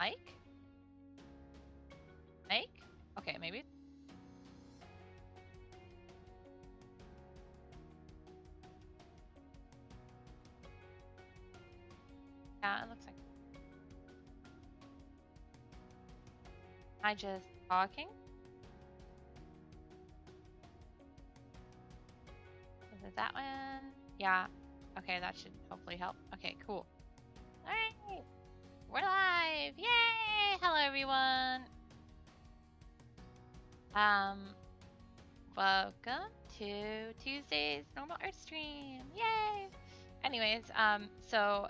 Mike? Mike? Okay, maybe. Yeah, it looks like. Am I just talking? Is it that one? Yeah. Okay, that should hopefully help. Okay, cool. Alright. We're live! Yay! Hello everyone! Welcome to Tuesday's normal art stream. Yay! Anyways, so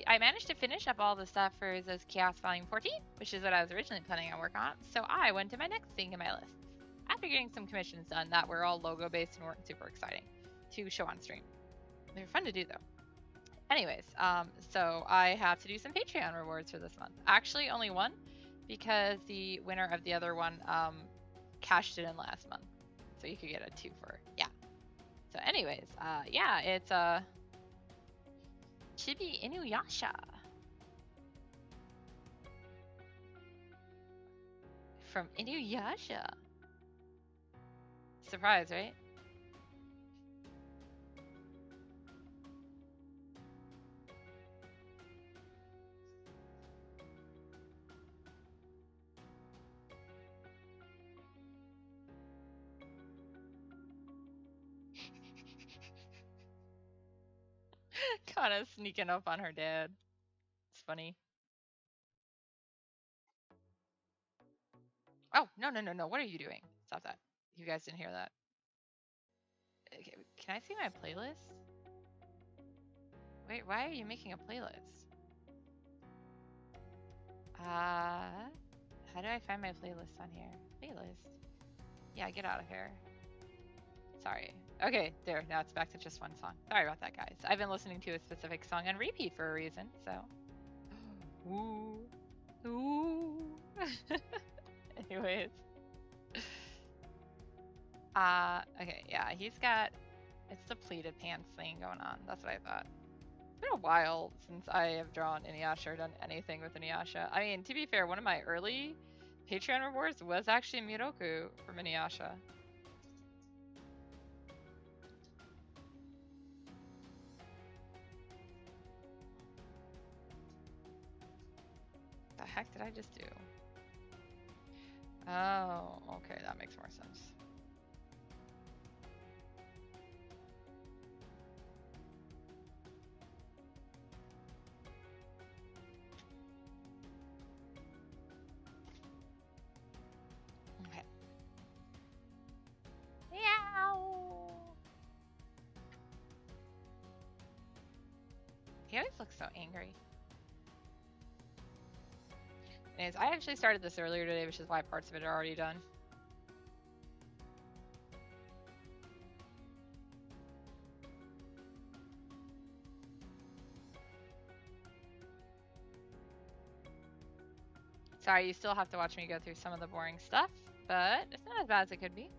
I managed to finish up all the stuff for Zo's Chaos Volume 14, which is what I was originally planning on working on. So I went to my next thing in my list. After getting some commissions done that were all logo based and weren't super exciting to show on stream. They were fun to do though. Anyways, so I have to do some Patreon rewards for this month. Actually, only one, because the winner of the other one cashed it in last month. So you could get a 2 for, yeah. So anyways, yeah, it's Chibi Inuyasha. From Inuyasha. Surprise, right? Kind of sneaking up on her dad. It's funny. Oh, no, no, no, no. What are you doing? Stop that. You guys didn't hear that. Okay, can I see my playlist? Wait, why are you making a playlist? How do I find my playlist on here? Playlist? Yeah, get out of here. Sorry. Okay, there. Now it's back to just one song. Sorry about that, guys. I've been listening to a specific song on repeat for a reason, so. Ooh. Ooh. Anyways. Okay, yeah, he's got. It's the pleated pants thing going on. That's what I thought. It's been a while since I have drawn Inuyasha or done anything with Inuyasha. I mean, to be fair, one of my early Patreon rewards was actually Miroku from Inuyasha. The heck did I just do? Oh, okay, that makes more sense. Okay. Meow. He always looks so angry. Anyways, I actually started this earlier today, which is why parts of it are already done. Sorry, you still have to watch me go through some of the boring stuff, but it's not as bad as it could be.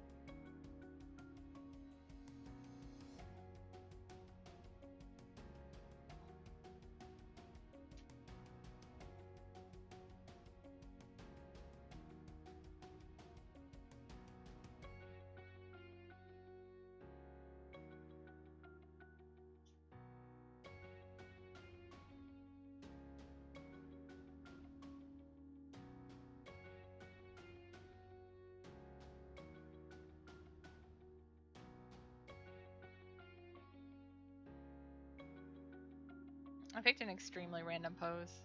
I picked an extremely random pose.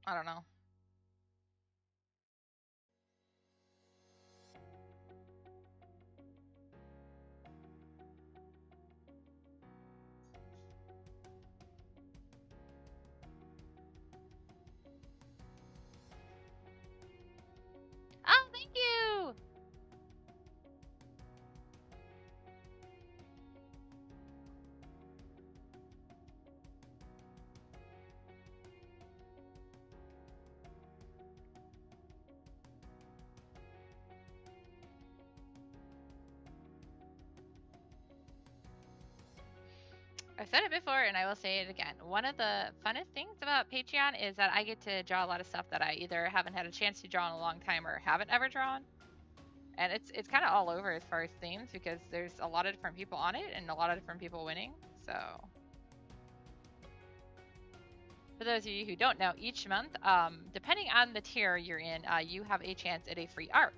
I don't know. Oh, thank you! I've said it before and I will say it again. One of the funnest things about Patreon is that I get to draw a lot of stuff that I either haven't had a chance to draw in a long time or haven't ever drawn. And it's kind of all over as far as themes because there's a lot of different people on it and a lot of different people winning. So for those of you who don't know, each month, depending on the tier you're in, you have a chance at a free art.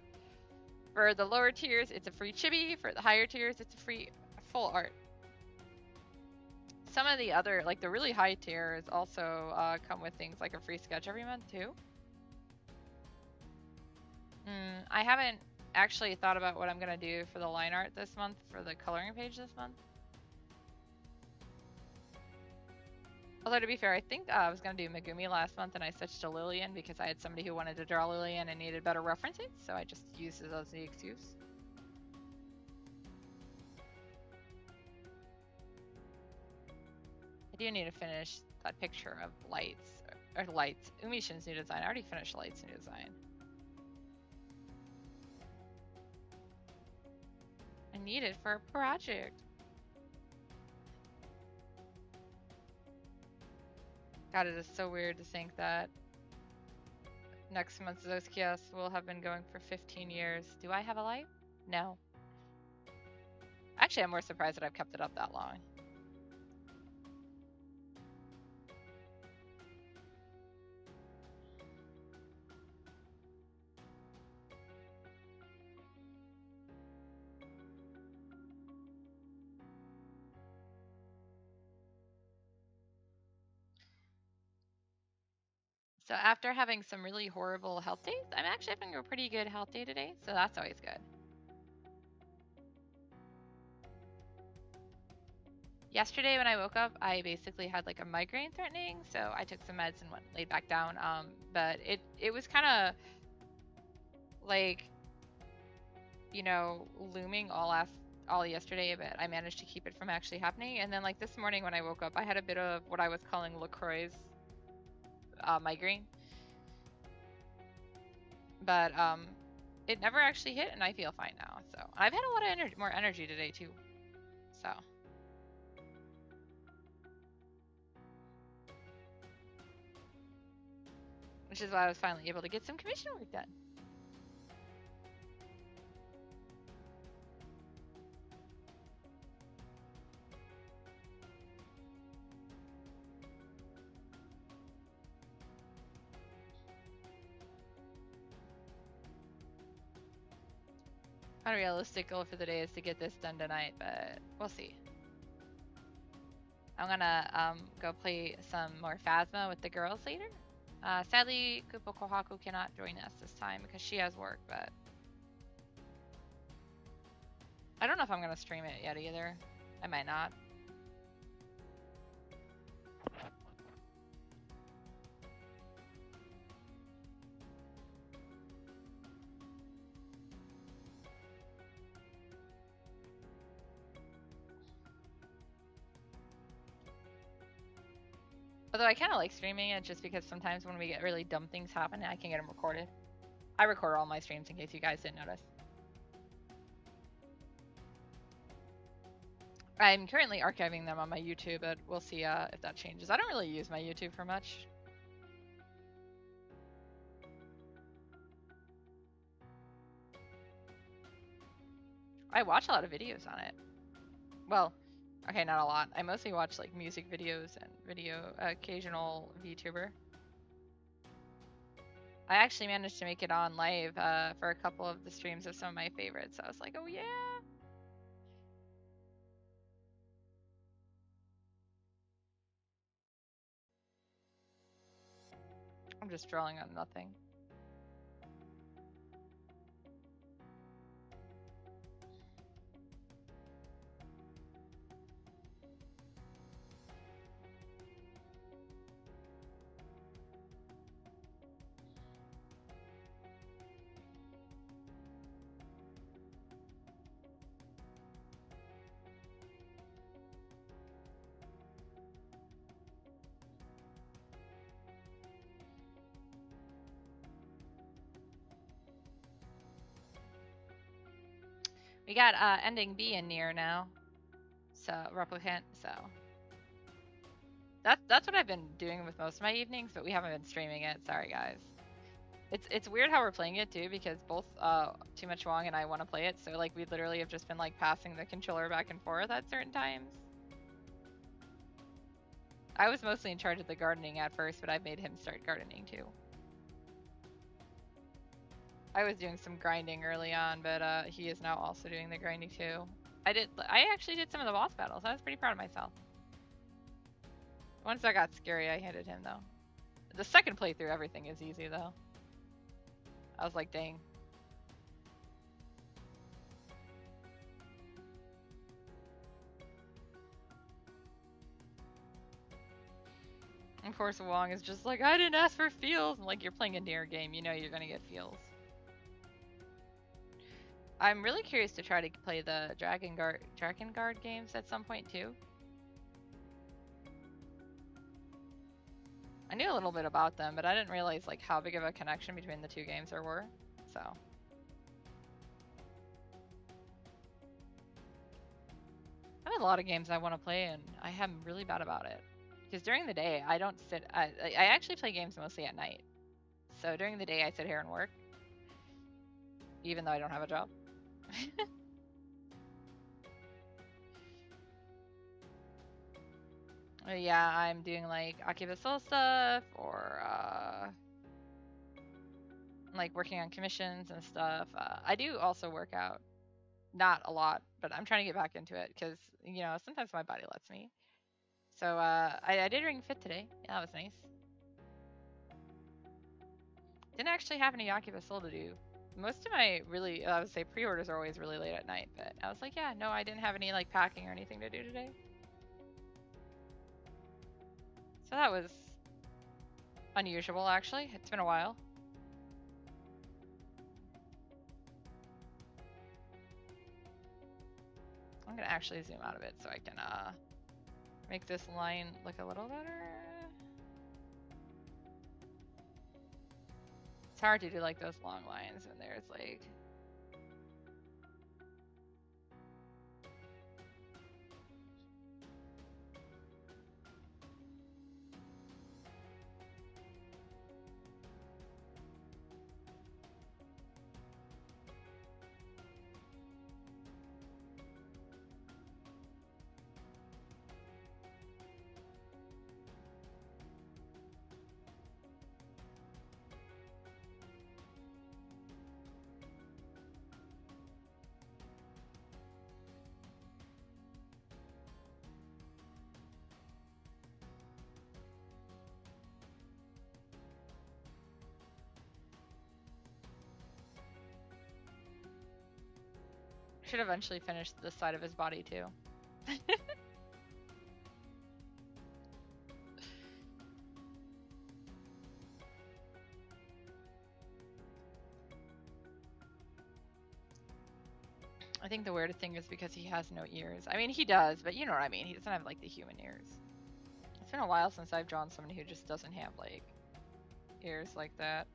For the lower tiers, it's a free chibi. For the higher tiers, it's a free full art. Some of the other, like the really high tiers, also come with things like a free sketch every month too. I haven't actually thought about what I'm gonna do for the line art this month, for the coloring page this month. Although to be fair, I think I was gonna do Megumi last month and I switched to Lillian because I had somebody who wanted to draw Lillian and needed better references, so I just used it as the excuse. I do need to finish that picture of lights, or lights, Umishin's new design. I already finished lights new design. I need it for a project. God, it is so weird to think that next month's Zoskias will have been going for 15 years. Do I have a life? No. Actually, I'm more surprised that I've kept it up that long. So after having some really horrible health days, I'm actually having a pretty good health day today, so that's always good. Yesterday when I woke up, I basically had like a migraine threatening, so I took some meds and went laid back down. But it was kind of like, you know, looming all yesterday, but I managed to keep it from actually happening. And then like this morning when I woke up, I had a bit of what I was calling LaCroix's migraine. But it never actually hit, and I feel fine now. So I've had a lot of more energy today too. So. Which is why I was finally able to get some commission work done. Unrealistic goal for the day is to get this done tonight, but we'll see. I'm gonna go play some more Phasma with the girls later. Sadly, Kupo Kohaku cannot join us this time because she has work, but I don't know if I'm gonna stream it yet either. I might not. Although I kind of like streaming it just because sometimes when we get really dumb things happen, I can get them recorded. I record all my streams in case you guys didn't notice. I'm currently archiving them on my YouTube, but we'll see if that changes. I don't really use my YouTube for much. I watch a lot of videos on it. Well, okay, not a lot. I mostly watch like music videos and occasional VTuber. I actually managed to make it on live for a couple of the streams of some of my favorites. So I was like, oh yeah. I'm just drawing on nothing. We got ending B in near now. So replicant, so That's what I've been doing with most of my evenings, but we haven't been streaming it. Sorry, guys. It's weird how we're playing it too, because both Too Much Wong and I want to play it, so like we literally have just been like passing the controller back and forth at certain times. I was mostly in charge of the gardening at first, but I made him start gardening too. I was doing some grinding early on, but he is now also doing the grinding too. I actually did some of the boss battles. I was pretty proud of myself. Once that got scary, I handed him though. The second playthrough, everything is easy though. I was like, dang. Of course, Wong is just like, I didn't ask for feels. And like, you're playing a near game, you know you're gonna get feels. I'm really curious to try to play the Dragon Guard games at some point too. I knew a little bit about them, but I didn't realize like how big of a connection between the two games there were. So I have a lot of games I want to play, and I am really bad about it. Because during the day, I don't sit. I actually play games mostly at night. So during the day, I sit here and work, even though I don't have a job. Yeah, I'm doing like Akiba Soul stuff, or like working on commissions and stuff. I do also work out, not a lot, but I'm trying to get back into it because you know sometimes my body lets me. So I did Ring Fit today. Yeah, that was nice. Didn't actually have any Akiba Soul to do. Most of my I would say pre-orders are always really late at night, but I was like, yeah, no, I didn't have any like packing or anything to do today. So that was unusual, actually. It's been a while. I'm gonna actually zoom out of it so I can make this line look a little better. It's hard to do like those long lines when there's like should eventually finish this side of his body too. I think the weird thing is because he has no ears. I mean, he does, but you know what I mean. He doesn't have like the human ears. It's been a while since I've drawn someone who just doesn't have like ears like that.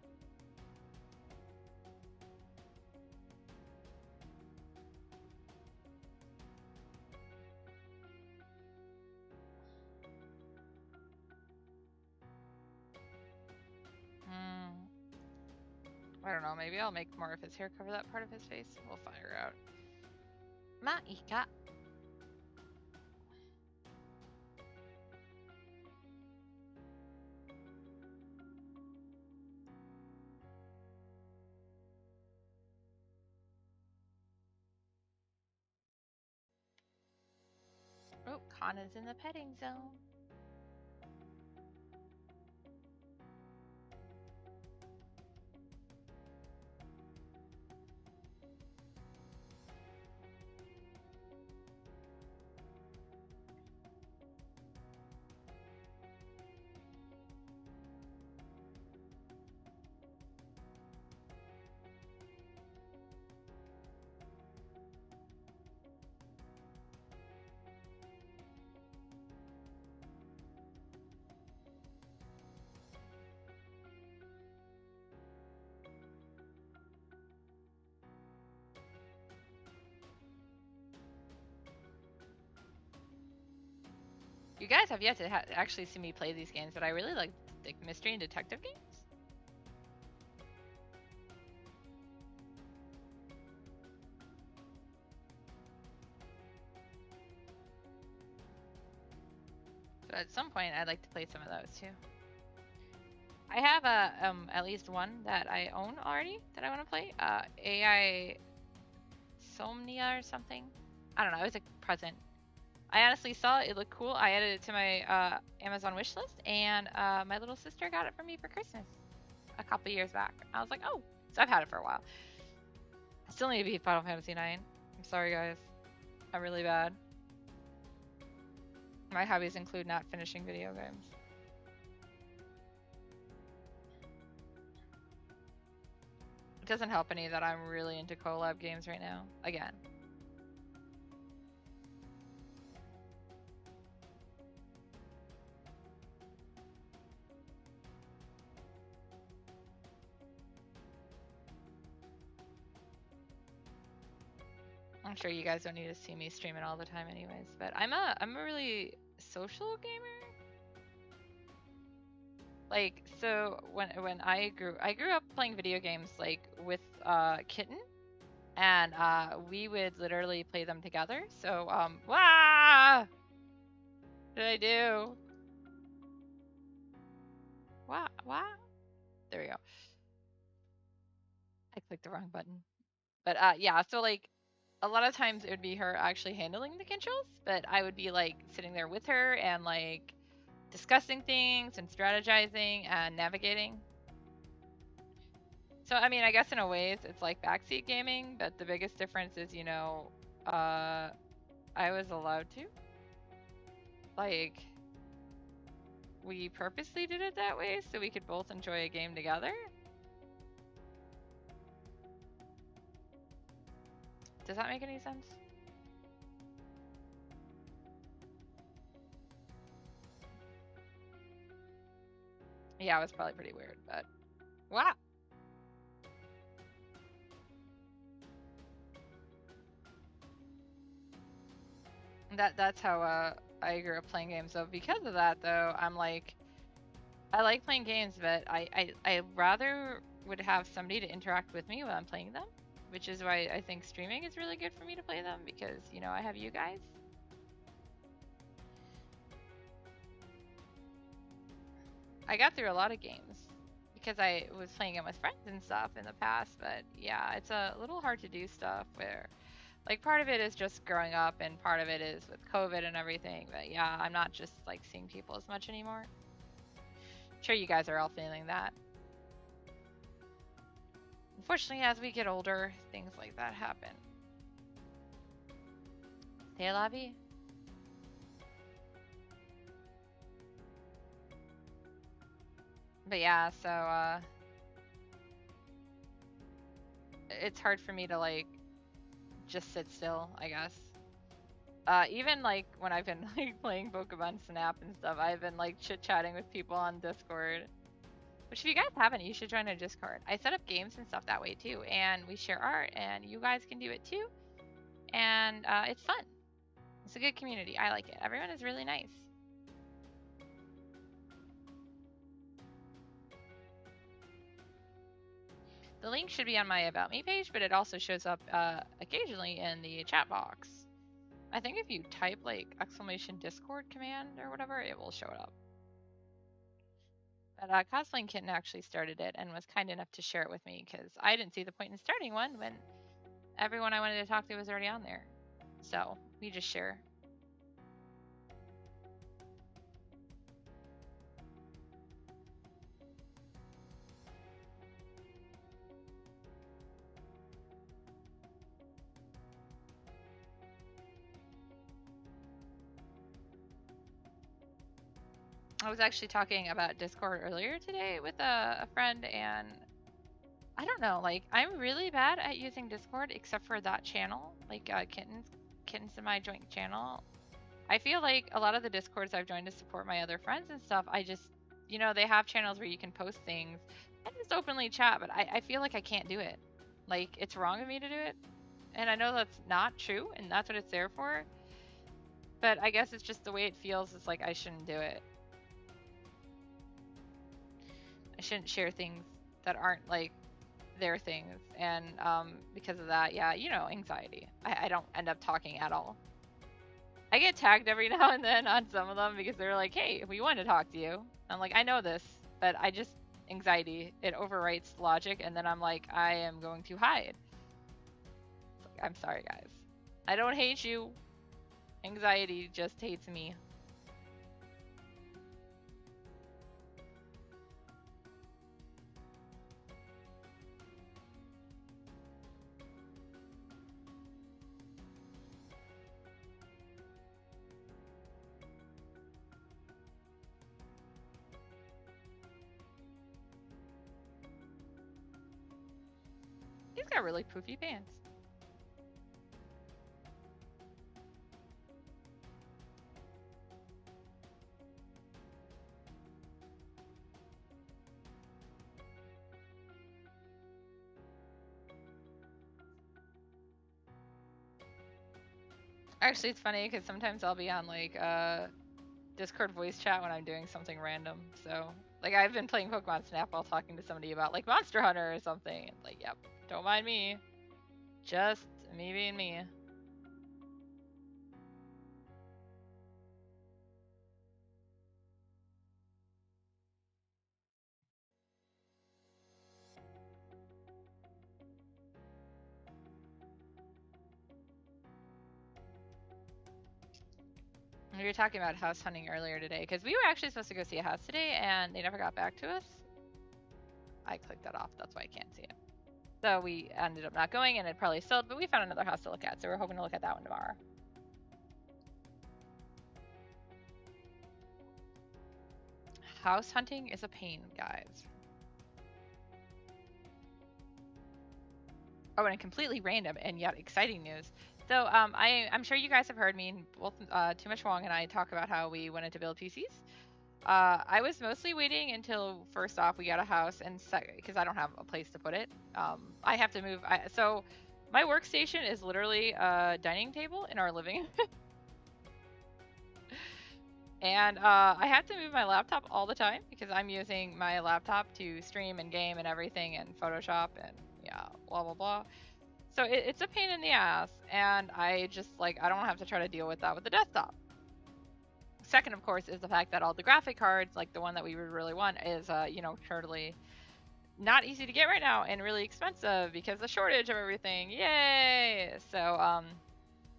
I don't know, maybe I'll make more of his hair cover that part of his face. We'll figure out. Maika. Oh, Kana's in the petting zone. You guys have yet to actually see me play these games, but I really like mystery and detective games. So at some point, I'd like to play some of those too. I have at least one that I own already that I want to play. AI Somnia or something. I don't know. It was a present. I honestly saw it. It looked cool. I added it to my Amazon wish list, and my little sister got it for me for Christmas a couple years back. I was like, oh, so I've had it for a while. I still need to beat Final Fantasy IX. I'm sorry, guys. I'm really bad. My hobbies include not finishing video games. It doesn't help any that I'm really into collab games right now. Again. I'm sure you guys don't need to see me streaming all the time anyways, but I'm a really social gamer. Like, so when I grew up playing video games like with Kitten, and we would literally play them together. So what did I do? What? There we go. I clicked the wrong button. But yeah, so like a lot of times it would be her actually handling the controls, but I would be like sitting there with her and like discussing things and strategizing and navigating. So I mean, I guess in a ways it's like backseat gaming, but the biggest difference is, you know, I was allowed to. Like, we purposely did it that way so we could both enjoy a game together. Does that make any sense? Yeah, it was probably pretty weird, but wow. That's how I grew up playing games. So because of that though, I'm like, I like playing games, but I rather would have somebody to interact with me while I'm playing them, which is why I think streaming is really good for me to play them because, you know, I have you guys. I got through a lot of games because I was playing them with friends and stuff in the past, but yeah, it's a little hard to do stuff where like part of it is just growing up and part of it is with COVID and everything, but yeah, I'm not just like seeing people as much anymore. I'm sure you guys are all feeling that. Unfortunately, as we get older, things like that happen. Hey, Lobby. But yeah, so it's hard for me to like just sit still, I guess. Even like when I've been like playing Pokemon Snap and stuff, I've been like chit-chatting with people on Discord. Which if you guys haven't, you should join a Discord. I set up games and stuff that way too, and we share art, and you guys can do it too. And it's fun. It's a good community. I like it. Everyone is really nice. The link should be on my About Me page, but it also shows up occasionally in the chat box. I think if you type like !Discord command or whatever, it will show it up. But Cosplaying Kitten actually started it and was kind enough to share it with me because I didn't see the point in starting one when everyone I wanted to talk to was already on there. So we just share. I was actually talking about Discord earlier today with a friend, and I don't know, like I'm really bad at using Discord except for that channel, like Kittens in my joint channel. I feel like a lot of the Discords I've joined to support my other friends and stuff, I just, you know, they have channels where you can post things and just openly chat, but I feel like I can't do it. Like it's wrong of me to do it, and I know that's not true, and that's what it's there for. But I guess it's just the way it feels. It's like I shouldn't do it. I shouldn't share things that aren't like their things. And because of that, yeah, you know, anxiety. I don't end up talking at all. I get tagged every now and then on some of them because they're like, hey, we want to talk to you. I'm like, I know this, but I just, anxiety, it overwrites logic. And then I'm like, I am going to hide. It's like, I'm sorry, guys. I don't hate you. Anxiety just hates me. He's got really poofy pants. Actually, it's funny because sometimes I'll be on like Discord voice chat when I'm doing something random. So, like, I've been playing Pokemon Snap while talking to somebody about like Monster Hunter or something. And like, yep, don't mind me. Just me being me. We were talking about house hunting earlier today because we were actually supposed to go see a house today and they never got back to us. I clicked that off, that's why I can't see it. So we ended up not going and it probably sold, but we found another house to look at, so we're hoping to look at that one tomorrow. House hunting is a pain, guys. Oh, and completely random and yet exciting news. So I'm sure you guys have heard me, both Too Much Wong and I talk about how we wanted to build PCs. I was mostly waiting until first off we got a house and because I don't have a place to put it. I have to move. So my workstation is literally a dining table in our living room. And I have to move my laptop all the time because I'm using my laptop to stream and game and everything and Photoshop and yeah, blah, blah, blah. So it's a pain in the ass. And I just like, I don't have to try to deal with that with the desktop. Second, of course, is the fact that all the graphic cards, like the one that we would really want, is, you know, totally not easy to get right now and really expensive because the shortage of everything. Yay! So,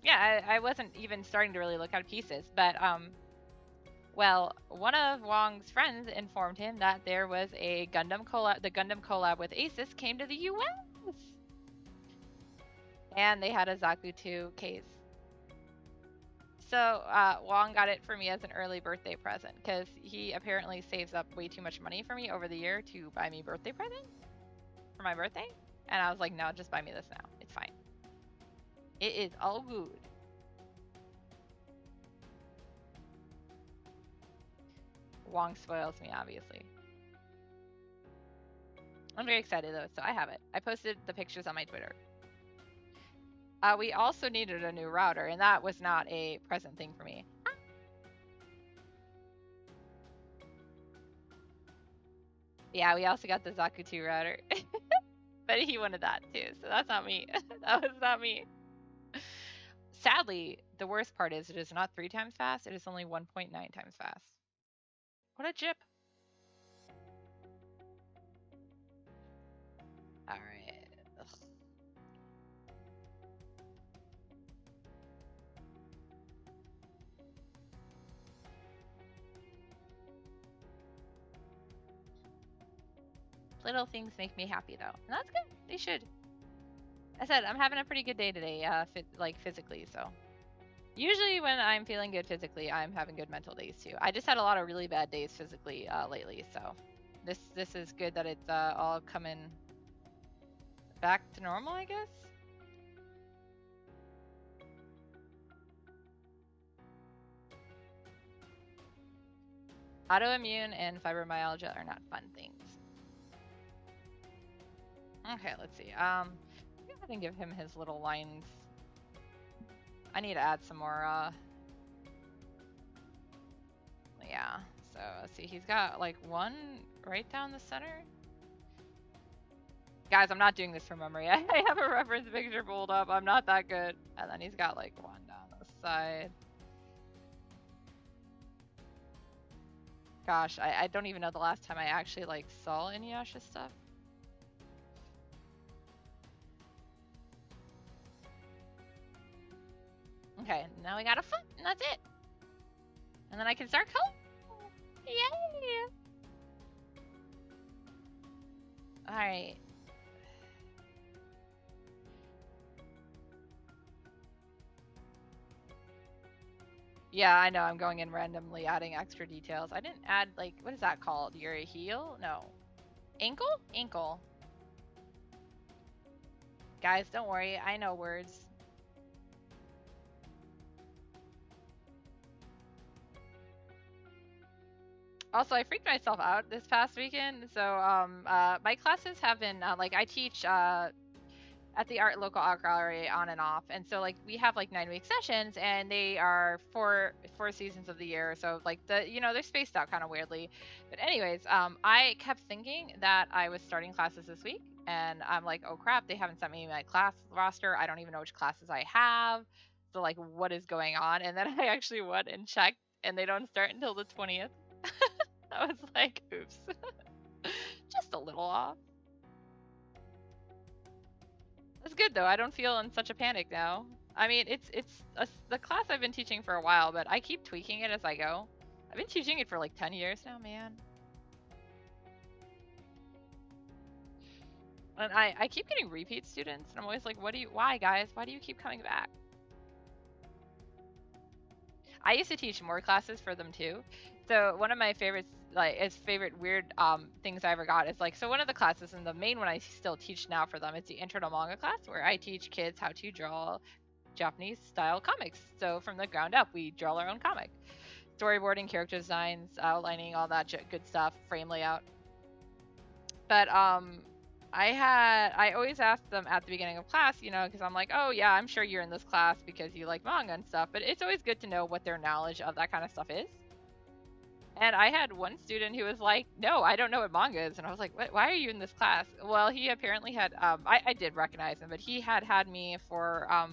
yeah, I wasn't even starting to really look at pieces, but, well, one of Wong's friends informed him that there was a Gundam collab. The Gundam collab with Asus came to the US, and they had a Zaku 2 case. So Wong got it for me as an early birthday present because he apparently saves up way too much money for me over the year to buy me birthday presents for my birthday. And I was like, no, just buy me this now. It's fine. It is all good. Wong spoils me, obviously. I'm very excited though, so I have it. I posted the pictures on my Twitter. We also needed a new router, and that was not a present thing for me. Yeah, we also got the Zaku 2 router. But he wanted that too, so that's not me. That was not me. Sadly, the worst part is it is not 3 times fast, it is only 1.9 times fast. What a jip. Alright. Little things make me happy though. And that's good. They should. I said I'm having a pretty good day today, like physically, so. Usually when I'm feeling good physically, I'm having good mental days too. I just had a lot of really bad days physically lately, so this is good that it's all coming back to normal, I guess. Autoimmune and fibromyalgia are not fun things. Okay, let's see. Go ahead and give him his little lines. I need to add some more let's see. He's got like one right down the center. Guys, I'm not doing this from memory. I have a reference picture pulled up. I'm not that good. And then he's got like one down the side. Gosh, I don't even know the last time I actually like saw Inuyasha stuff. Okay, now we got a foot, and that's it. And then I can start coloring. Yay! Alright. Yeah, I know, I'm going in randomly adding extra details. I didn't add, like, what is that called? Your heel? No. Ankle? Ankle. Guys, don't worry, I know words. Also, I freaked myself out this past weekend. So, my classes have been, like, I teach, at the local art gallery on and off, and so like we have like 9-week sessions, and they are four seasons of the year, so like they're spaced out kind of weirdly. But anyways, I kept thinking that I was starting classes this week, and I'm like, oh crap, they haven't sent me my class roster. I don't even know which classes I have, so like what is going on? And then I actually went and checked, and they don't start until the 20th. I was like, oops. Just a little off. That's good though. I don't feel in such a panic now. I mean, it's the class I've been teaching for a while, but I keep tweaking it as I go. I've been teaching it for like 10 years now, man. And I keep getting repeat students, and I'm always like, why guys? Why do you keep coming back? I used to teach more classes for them too. So one of my favorites, favorite weird things I ever got is like, so one of the classes, and the main one I still teach now for them, is the intro to manga class, where I teach kids how to draw Japanese style comics. So from the ground up, we draw our own comic, storyboarding, character designs, outlining, all that good stuff, frame layout. But I always ask them at the beginning of class, because I'm like, oh yeah, I'm sure you're in this class because you like manga and stuff, but it's always good to know what their knowledge of that kind of stuff is. And I had one student who was like, no, I don't know what manga is. And I was like, what? Why are you in this class? Well, he apparently had, I did recognize him, but he had me for a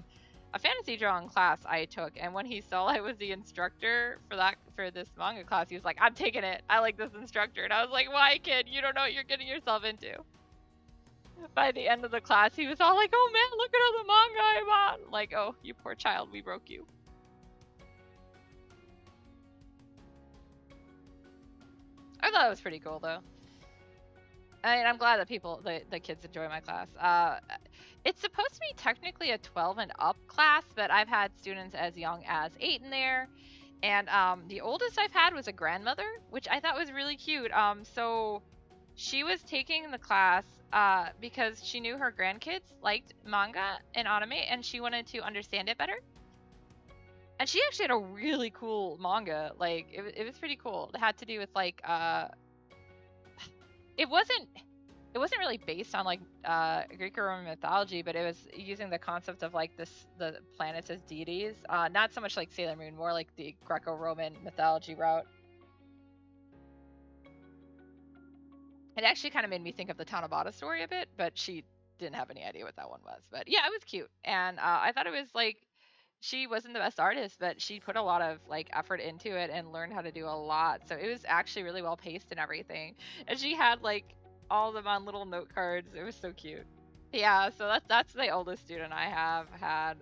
fantasy drawing class I took. And when he saw I was the instructor for this manga class, he was like, I'm taking it. I like this instructor. And I was like, why, kid? You don't know what you're getting yourself into. By the end of the class, he was all like, oh man, look at all the manga I bought. Like, oh, you poor child, we broke you. I thought it was pretty cool though. I mean, I'm glad that the kids enjoy my class. It's supposed to be technically a 12 and up class, but I've had students as young as 8 in there. And the oldest I've had was a grandmother, which I thought was really cute. So she was taking the class because she knew her grandkids liked manga and anime, and she wanted to understand it better. And she actually had a really cool manga. Like, it was pretty cool. It had to do with like it wasn't really based on like Greek or Roman mythology, but it was using the concept of like the planets as deities. Not so much like Sailor Moon, more like the Greco-Roman mythology route. It actually kind of made me think of the Tanabata story a bit, but she didn't have any idea what that one was. But yeah, it was cute, and I thought it was like, she wasn't the best artist, but she put a lot of like effort into it and learned how to do a lot. So it was actually really well paced and everything. And she had like all of them on little note cards. It was so cute. Yeah, so that's the oldest student I have had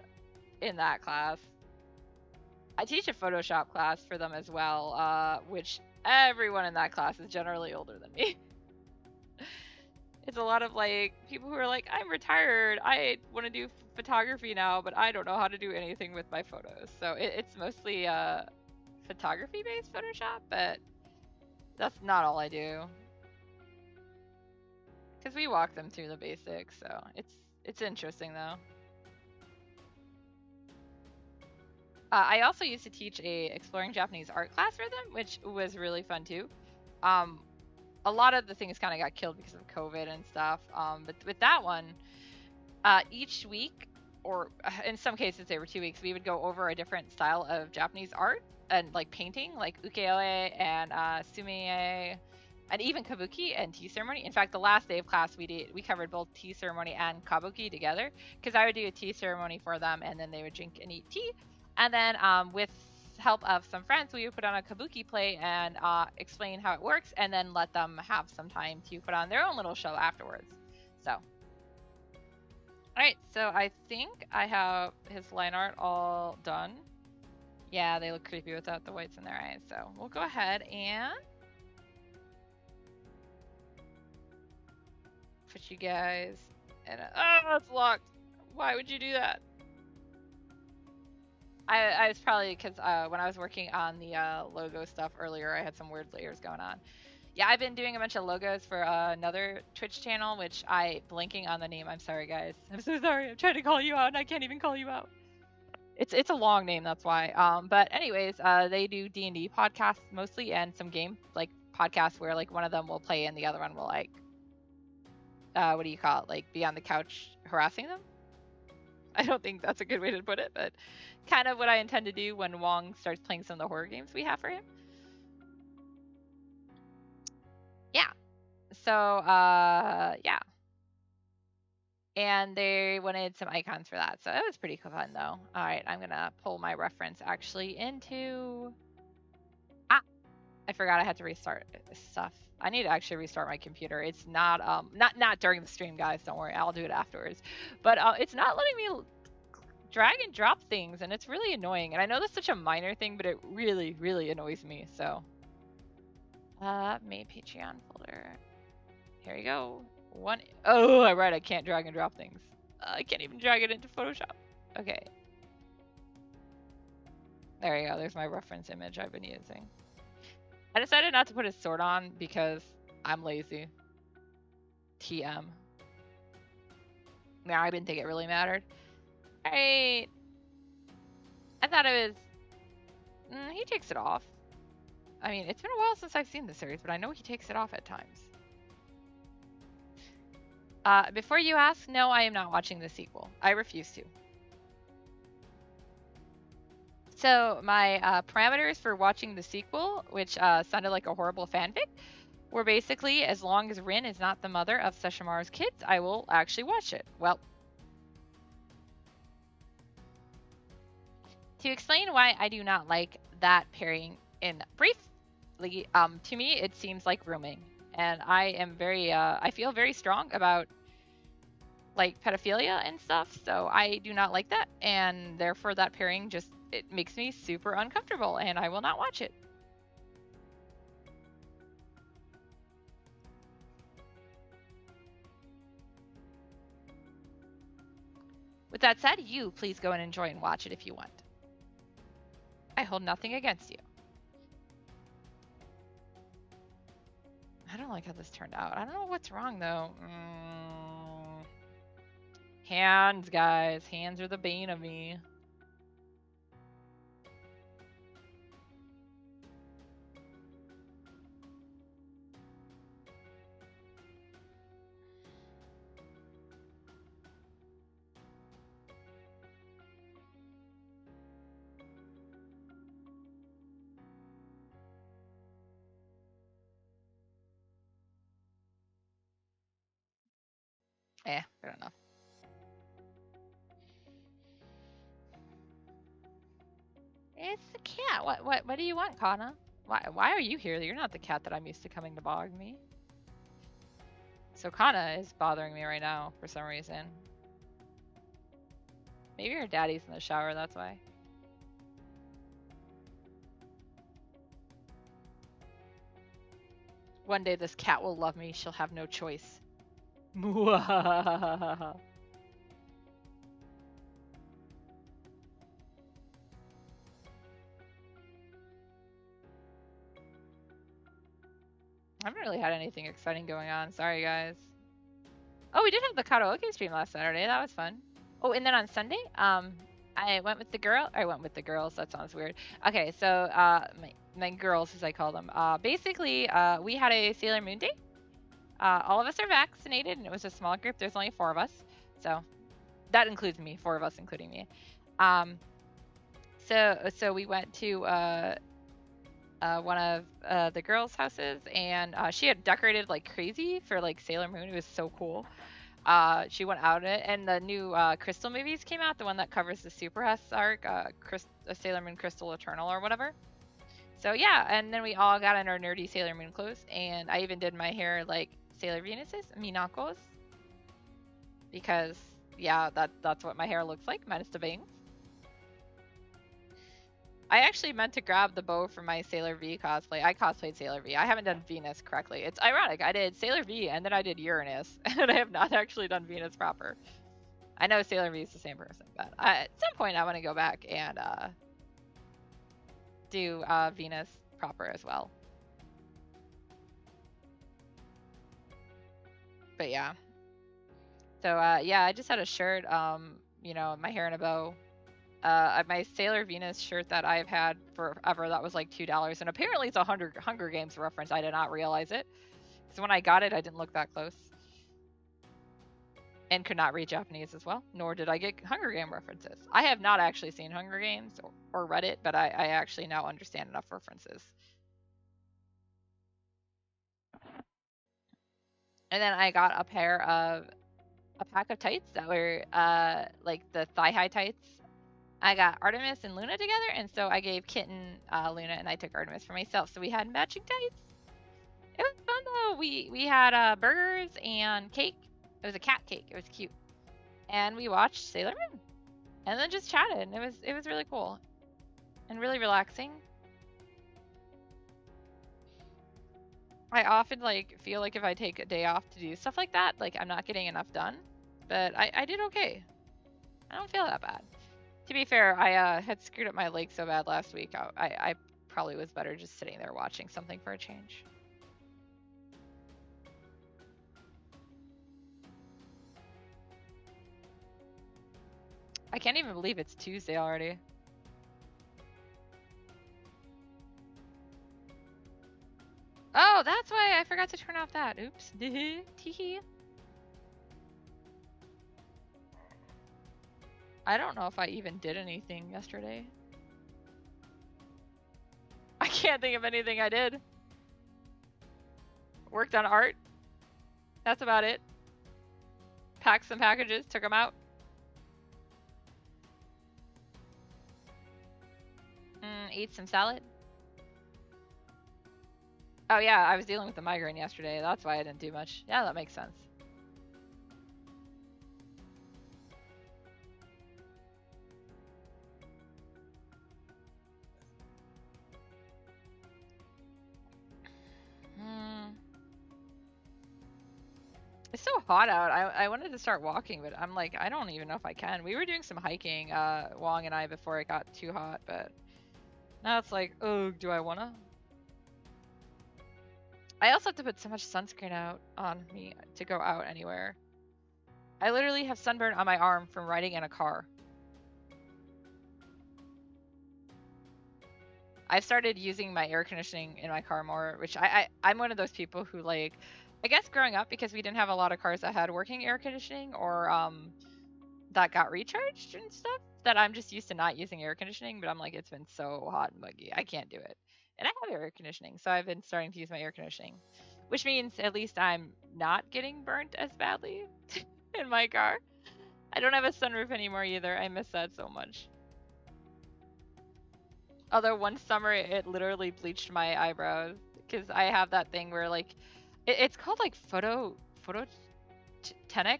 in that class. I teach a Photoshop class for them as well, which everyone in that class is generally older than me. It's a lot of like people who are like, I'm retired, I want to do photography now, but I don't know how to do anything with my photos. So it's mostly photography based Photoshop, but that's not all I do, because we walk them through the basics. So it's interesting though. I also used to teach a exploring Japanese art class for them, which was really fun too. A lot of the things kind of got killed because of COVID and stuff. But with that one, each week or in some cases they were 2 weeks, we would go over a different style of Japanese art and like painting, like ukiyo-e and sumiye, and even kabuki and tea ceremony. In fact, the last day of class we covered both tea ceremony and kabuki together, because I would do a tea ceremony for them, and then they would drink and eat tea, and then with help of some friends, we would put on a kabuki play and explain how it works, and then let them have some time to put on their own little show afterwards. So. Alright, so I think I have his line art all done. Yeah, they look creepy without the whites in their eyes, so we'll go ahead and put you guys in a... Oh, it's locked! Why would you do that? I was probably, because when I was working on the logo stuff earlier, I had some weird layers going on. Yeah, I've been doing a bunch of logos for another Twitch channel, which blanking on the name. I'm sorry, guys. I'm so sorry. I'm trying to call you out, and I can't even call you out. It's a long name, that's why. But anyways, they do D&D podcasts mostly, and some game like podcasts where like one of them will play and the other one will like, what do you call it? Like be on the couch harassing them. I don't think that's a good way to put it, but kind of what I intend to do when Wong starts playing some of the horror games we have for him. Yeah. So, yeah. And they wanted some icons for that. So it was pretty fun, though. All right, I'm going to pull my reference actually into... I forgot I had to restart stuff. I need to actually restart my computer. It's not not during the stream, guys. Don't worry. I'll do it afterwards. But it's not letting me drag and drop things, and it's really annoying. And I know that's such a minor thing, but it really, really annoys me. So, main Patreon folder. Here we go. Oh, right. I can't drag and drop things. I can't even drag it into Photoshop. Okay. There you go. There's my reference image I've been using. I decided not to put his sword on because I'm lazy. TM. Yeah, I didn't think it really mattered. Alright. I thought it was... he takes it off. I mean, it's been a while since I've seen the series, but I know he takes it off at times. Before you ask, no, I am not watching the sequel. I refuse to. So my parameters for watching the sequel, which sounded like a horrible fanfic, were basically, as long as Rin is not the mother of Sesshomaru's kids, I will actually watch it. Well, to explain why I do not like that pairing in briefly, to me it seems like rooming, and I am very, I feel very strong about like pedophilia and stuff, so I do not like that, and therefore that pairing just, it makes me super uncomfortable, and I will not watch it. With that said, you please go and enjoy and watch it if you want. I hold nothing against you. I don't like how this turned out. I don't know what's wrong, though. Hands, guys. Hands are the bane of me. Good enough. It's the cat. What do you want, Kana? Why are you here? You're not the cat that I'm used to coming to bog me. So Kana is bothering me right now for some reason. Maybe her daddy's in the shower, that's why. One day this cat will love me. She'll have no choice. Mwahahaha. I haven't really had anything exciting going on. Sorry, guys. Oh, we did have the karaoke stream last Saturday. That was fun. Oh, and then on Sunday, I went with the girl. I went with the girls. That sounds weird. Okay, so my girls, as I call them. Basically, we had a Sailor Moon day. All of us are vaccinated, and it was a small group. There's only 4 of us. So That includes me, 4 of us including me. Um, so we went to one of the girls' houses, and she had decorated like crazy for like Sailor Moon. It was so cool. She went out in it, and the new Crystal movies came out, the one that covers the Super S arc, Sailor Moon Crystal Eternal or whatever. So yeah, and then we all got in our nerdy Sailor Moon clothes, and I even did my hair like Sailor Venus's, Minako's, because yeah, that's what my hair looks like, minus the bangs. I actually meant to grab the bow from my Sailor V cosplay. I cosplayed Sailor V. I haven't done Venus correctly. It's ironic. I did Sailor V and then I did Uranus, and I have not actually done Venus proper. I know Sailor V is the same person, but at some point I want to go back and do Venus proper as well. But yeah. So yeah, I just had a shirt, you know, my hair in a bow. My Sailor Venus shirt that I've had forever, that was like $2, and apparently it's a Hunger Games reference. I did not realize it, because when I got it, I didn't look that close, and could not read Japanese as well, nor did I get Hunger Game references. I have not actually seen Hunger Games or read it, but I actually now understand enough references. And then I got a pack of tights that were like the thigh-high tights. I got Artemis and Luna together, and so I gave Kitten Luna, and I took Artemis for myself. So we had matching tights. It was fun though. We had burgers and cake. It was a cat cake. It was cute, and we watched Sailor Moon, and then just chatted. And it was really cool, and really relaxing. I often like feel like if I take a day off to do stuff like that, like I'm not getting enough done, but I did okay. I don't feel that bad. To be fair, I had screwed up my leg so bad last week. I probably was better just sitting there watching something for a change. I can't even believe it's Tuesday already. Oh, that's why I forgot to turn off that. Oops. Teehee. I don't know if I even did anything yesterday. I can't think of anything I did. Worked on art. That's about it. Packed some packages, took them out. Ate some salad. Oh yeah, I was dealing with the migraine yesterday. That's why I didn't do much. Yeah, that makes sense. It's so hot out. I wanted to start walking, but I'm like, I don't even know if I can. We were doing some hiking, Wong and I, before it got too hot, but now it's like, oh, do I wanna? I also have to put so much sunscreen out on me to go out anywhere. I literally have sunburn on my arm from riding in a car. I've started using my air conditioning in my car more, which I'm one of those people who like, I guess growing up, because we didn't have a lot of cars that had working air conditioning or that got recharged and stuff, that I'm just used to not using air conditioning, but I'm like, it's been so hot and muggy. I can't do it. And I have air conditioning, so I've been starting to use my air conditioning, which means at least I'm not getting burnt as badly in my car. I don't have a sunroof anymore either. I miss that so much. Although one summer it literally bleached my eyebrows, because I have that thing where like it's called like photogenic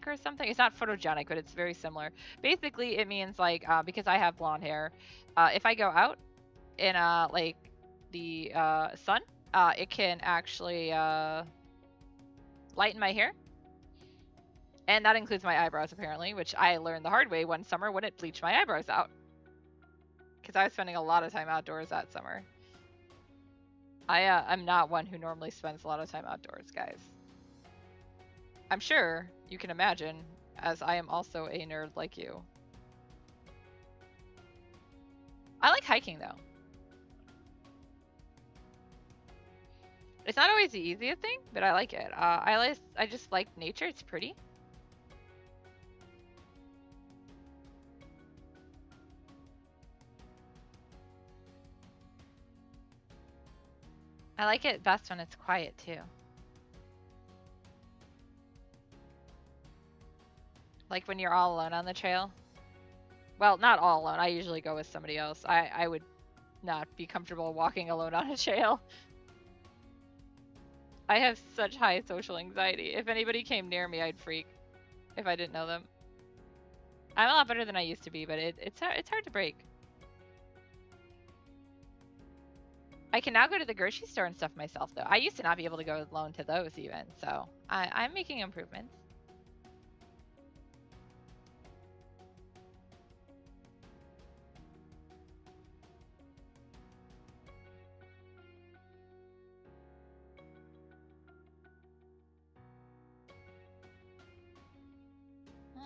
or something. It's not photogenic, but it's very similar. Basically, it means like because I have blonde hair, if I go out in like the sun, it can actually lighten my hair, and that includes my eyebrows apparently, which I learned the hard way one summer when it bleached my eyebrows out, because I was spending a lot of time outdoors that summer. I'm not one who normally spends a lot of time outdoors, guys. I'm sure you can imagine, as I am also a nerd like you. I like hiking though. It's not always the easiest thing, but I like it. I just like nature. It's pretty. I like it best when it's quiet too. Like when you're all alone on the trail. Well, not all alone. I usually go with somebody else. I would not be comfortable walking alone on a trail. I have such high social anxiety. If anybody came near me, I'd freak if I didn't know them. I'm a lot better than I used to be, but it's hard to break. I can now go to the grocery store and stuff myself, though. I used to not be able to go alone to those even, so I'm making improvements. Mm.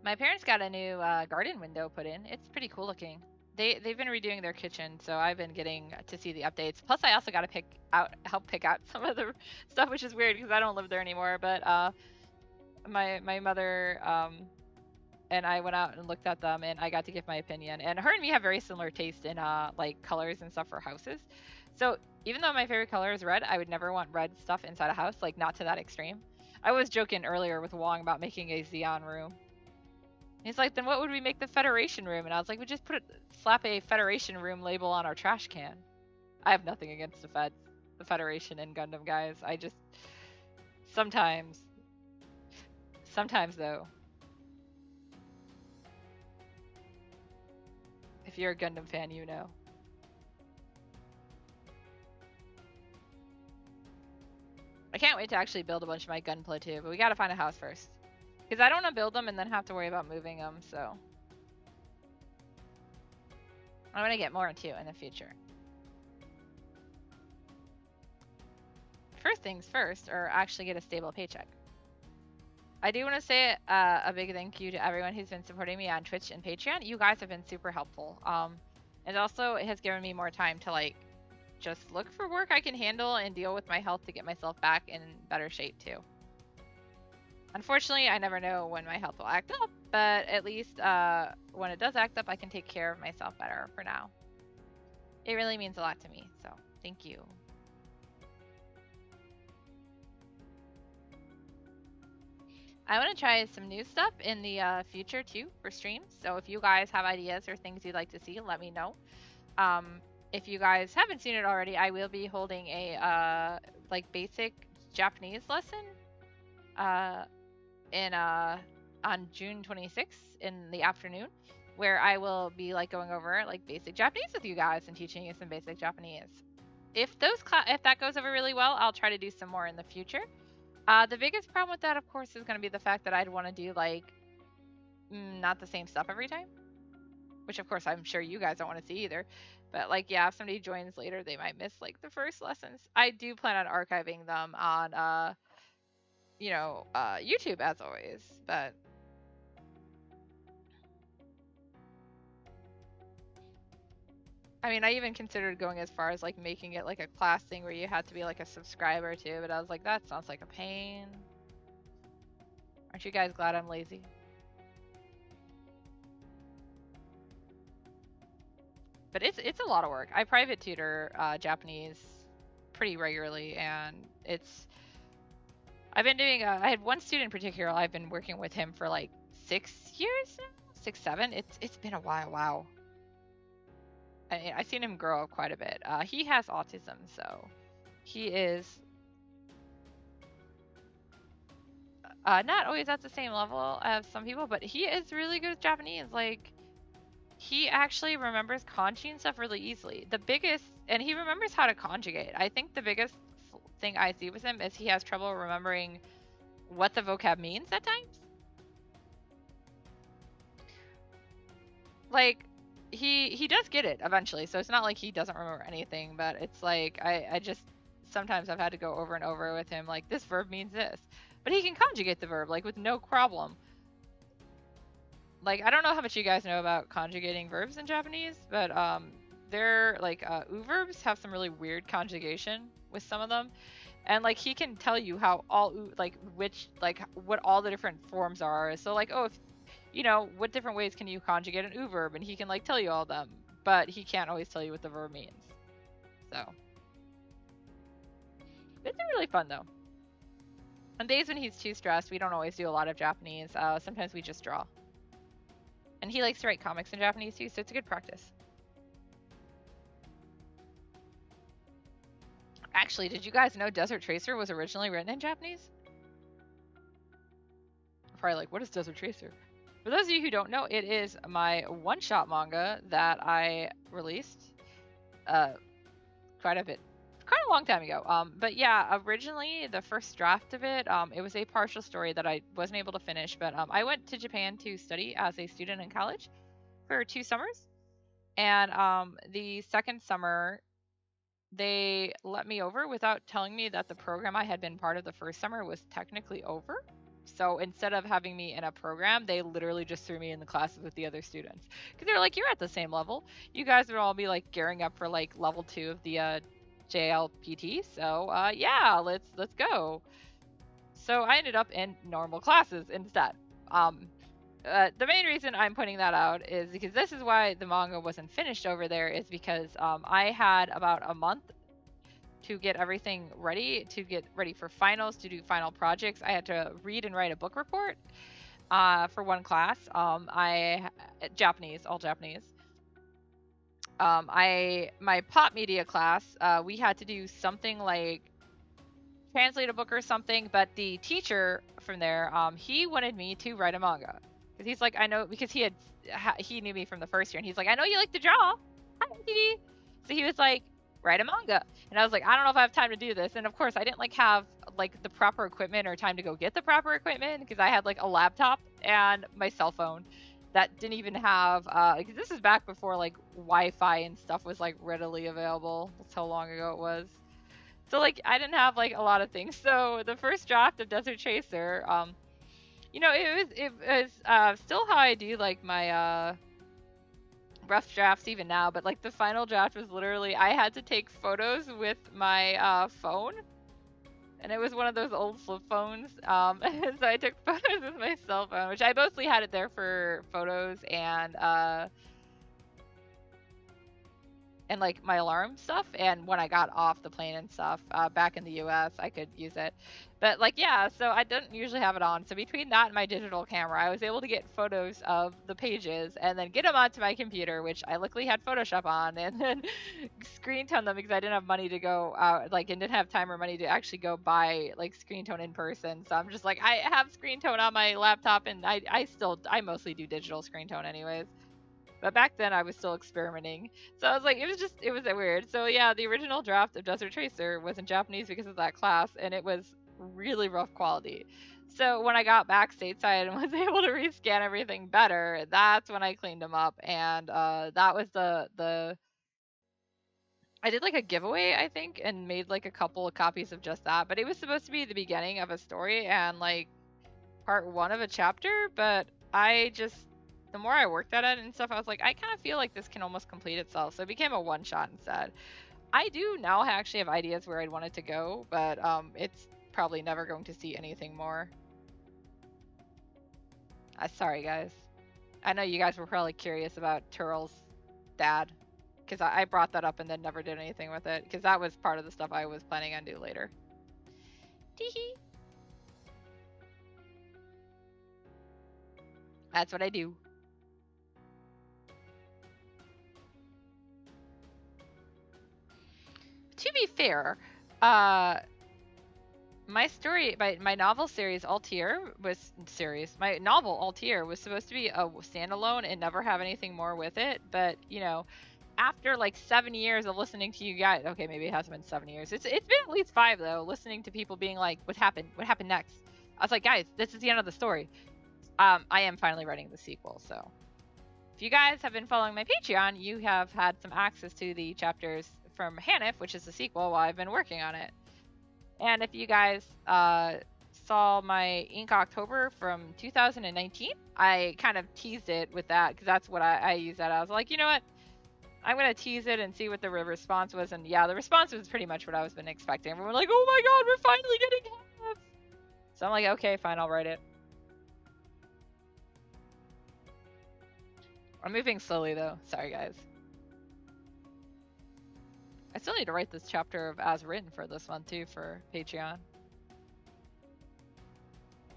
My parents got a new garden window put in. It's pretty cool looking. They've been redoing their kitchen, so I've been getting to see the updates. Plus, I also got to help pick out some of the stuff, which is weird because I don't live there anymore. But my mother and I went out and looked at them, and I got to give my opinion. And her and me have very similar taste in like colors and stuff for houses. So even though my favorite color is red, I would never want red stuff inside a house, like not to that extreme. I was joking earlier with Wong about making a Xeon room. He's like, then what would we make the Federation room? And I was like, we just slap a Federation room label on our trash can. I have nothing against the Federation and Gundam guys. I just sometimes, sometimes though, if you're a Gundam fan, you know. I can't wait to actually build a bunch of my Gunpla too, but we gotta find a house first. Because I don't want to build them and then have to worry about moving them, so. I'm gonna get more into in the future. First things first, or actually get a stable paycheck. I do want to say a big thank you to everyone who's been supporting me on Twitch and Patreon. You guys have been super helpful. And also it has given me more time to like just look for work I can handle and deal with my health to get myself back in better shape too. Unfortunately, I never know when my health will act up, but at least when it does act up, I can take care of myself better for now. It really means a lot to me, so thank you. I want to try some new stuff in the future too for streams. So if you guys have ideas or things you'd like to see, let me know. If you guys haven't seen it already, I will be holding a like basic Japanese lesson on June 26th in the afternoon, where I will be like going over like basic Japanese with you guys and teaching you some basic Japanese. If that goes over really well, I'll try to do some more in the future. The biggest problem with that, of course, is going to be the fact that I'd want to do like not the same stuff every time, which of course I'm sure you guys don't want to see either. But like, yeah, if somebody joins later, they might miss like the first lessons. I do plan on archiving them on YouTube as always, but I mean, I even considered going as far as like making it like a class thing where you had to be like a subscriber too, but I was like, that sounds like a pain. Aren't you guys glad I'm lazy? But it's a lot of work. I private tutor Japanese pretty regularly, and I've been doing. I had one student in particular. I've been working with him for like 6 years now, 6, 7. It's been a while. Wow. I've seen him grow up quite a bit. He has autism, so he is not always at the same level as some people, but he is really good with Japanese. Like, he actually remembers kanji and stuff really easily. And he remembers how to conjugate. I think the biggest thing I see with him is he has trouble remembering what the vocab means at times. Like, he does get it eventually, so it's not like he doesn't remember anything, but it's like I just sometimes I've had to go over and over with him like, this verb means this, but he can conjugate the verb like with no problem. like, I don't know how much you guys know about conjugating verbs in Japanese, but they're like verbs have some really weird conjugation with some of them, and like he can tell you how all like which like what all the different forms are. So like, oh, if you know what different ways can you conjugate an verb, and he can like tell you all of them, but he can't always tell you what the verb means. So it's really fun though. On days when he's too stressed, we don't always do a lot of Japanese. Sometimes we just draw. And he likes to write comics in Japanese too, so it's a good practice. Actually, did you guys know Desert Tracer was originally written in Japanese? Probably like, what is Desert Tracer? For those of you who don't know, it is my one-shot manga that I released quite a long time ago. But yeah, originally the first draft of it, it was a partial story that I wasn't able to finish. But I went to Japan to study as a student in college for 2 summers, and the second summer they let me over without telling me that the program I had been part of the first summer was technically over. So instead of having me in a program, they literally just threw me in the classes with the other students. Because they're like, you're at the same level. You guys would all be like gearing up for like level 2 of the JLPT. So yeah, let's go. So I ended up in normal classes instead. The main reason I'm putting that out is because this is why the manga wasn't finished over there, is because I had about a month to get everything ready, to get ready for finals, to do final projects. I had to read and write a book report for one class. Japanese, all Japanese. My pop media class, we had to do something like translate a book or something, but the teacher from there, he wanted me to write a manga. Because he's like, I know, because he knew me from the first year, and he's like, I know you like to draw. Hi, Chibi. So he was like, write a manga. And I was like, I don't know if I have time to do this. And of course, I didn't like have like the proper equipment or time to go get the proper equipment, because I had like a laptop and my cell phone that didn't even have, because this is back before like Wi-Fi and stuff was like readily available. That's how long ago it was. So like I didn't have like a lot of things. So the first draft of Desert Chaser, it was still how I do like my rough drafts even now, but like the final draft was literally I had to take photos with my phone, and it was one of those old flip phones. And so I took photos with my cell phone, which I mostly had it there for photos and like my alarm stuff, and when I got off the plane and stuff back in the US, I could use it. But like, yeah, so I didn't usually have it on, so between that and my digital camera, I was able to get photos of the pages and then get them onto my computer, which I luckily had Photoshop on, and then screen tone them because I didn't have money to go out, like, and didn't have time or money to actually go buy like screen tone in person. So I'm just like, I have screen tone on my laptop, and I mostly do digital screen tone anyways. But back then I was still experimenting. So I was like, it was weird. So yeah, the original draft of Desert Tracer was in Japanese because of that class, and it was really rough quality. So when I got back stateside and was able to rescan everything better, that's when I cleaned them up. And that was the I did like a giveaway, I think, and made like a couple of copies of just that. But it was supposed to be the beginning of a story and like part 1 of a chapter, but the more I worked at it and stuff, I was like, I kind of feel like this can almost complete itself. So it became a one-shot instead. I do now actually have ideas where I'd want it to go, but it's probably never going to see anything more. Sorry, guys. I know you guys were probably curious about Turl's dad, because I brought that up and then never did anything with it, because that was part of the stuff I was planning on do later. Teehee. That's what I do. To be fair, my novel series Altier my novel Altier was supposed to be a standalone and never have anything more with it. But after like 7 years of listening to you guys, okay, maybe it hasn't been 7 years. It's been at least 5 though. Listening to people being like, "What happened? What happened next?" I was like, "Guys, this is the end of the story." I am finally writing the sequel, so if you guys have been following my Patreon, you have had some access to the chapters from Hanif, which is the sequel, while I've been working on it. And if you guys saw saw my Ink October from 2019, I kind of teased it with that because that's what I use that as. Like, you know what? I'm gonna tease it and see what the response was, and yeah, the response was pretty much what I was been expecting. Everyone like, "Oh my god, we're finally getting calves!" So I'm like, okay, fine, I'll write it. I'm moving slowly though. Sorry, guys. I still need to write this chapter of As Written for this one too for Patreon.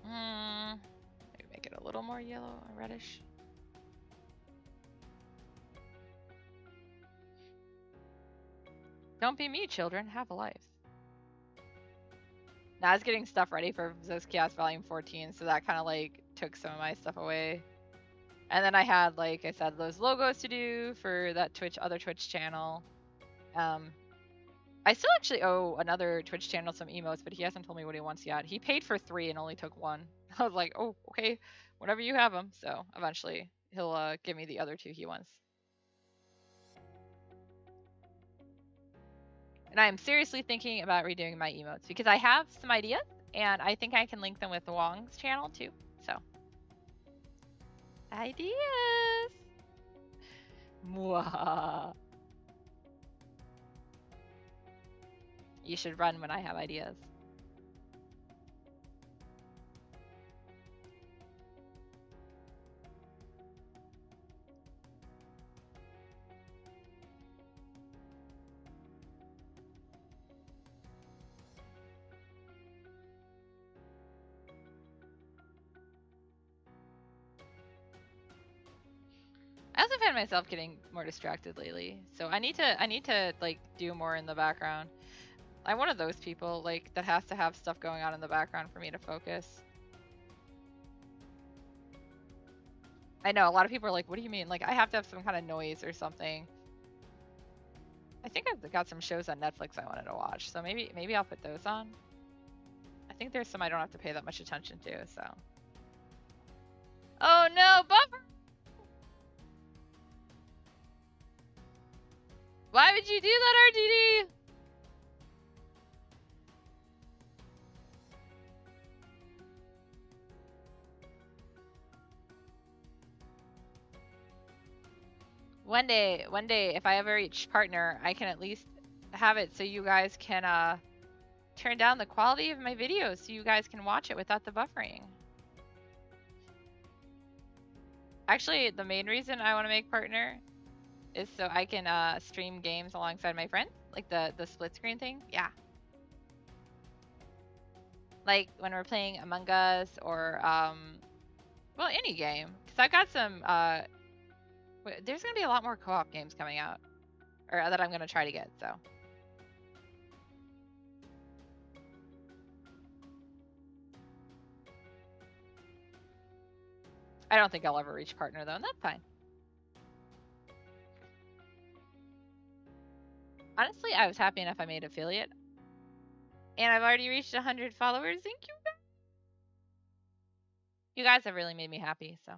Maybe make it a little more yellow or reddish. Don't be me, children. Have a life. Now I was getting stuff ready for Zos Chaos Volume 14, so that kind of like took some of my stuff away. And then I had, like I said, those logos to do for that other Twitch channel. I still actually owe another Twitch channel some emotes, but he hasn't told me what he wants yet. He paid for 3 and only took 1. I was like, oh, okay, whenever you have them. So eventually he'll give me the other 2 he wants. And I am seriously thinking about redoing my emotes because I have some ideas and I think I can link them with Wong's channel too. So ideas. Mwah. You should run when I have ideas. I also find myself getting more distracted lately, so I need to like do more in the background. I'm one of those people like that has to have stuff going on in the background for me to focus. I know a lot of people are like, "What do you mean?" Like I have to have some kind of noise or something. I think I've got some shows on Netflix I wanted to watch, so maybe I'll put those on. I think there's some I don't have to pay that much attention to, so. Oh no, buffer! Why would you do that, RGD? One day, if I ever reach partner, I can at least have it so you guys can turn down the quality of my videos so you guys can watch it without the buffering. Actually, the main reason I want to make partner is so I can stream games alongside my friends, like the split screen thing. Yeah. Like when we're playing Among Us or well, any game, because I've got some there's gonna be a lot more co-op games coming out, or that I'm gonna try to get. So. I don't think I'll ever reach partner though, and that's fine. Honestly, I was happy enough I made affiliate. And I've already reached 100 followers. Thank you. You guys have really made me happy, so.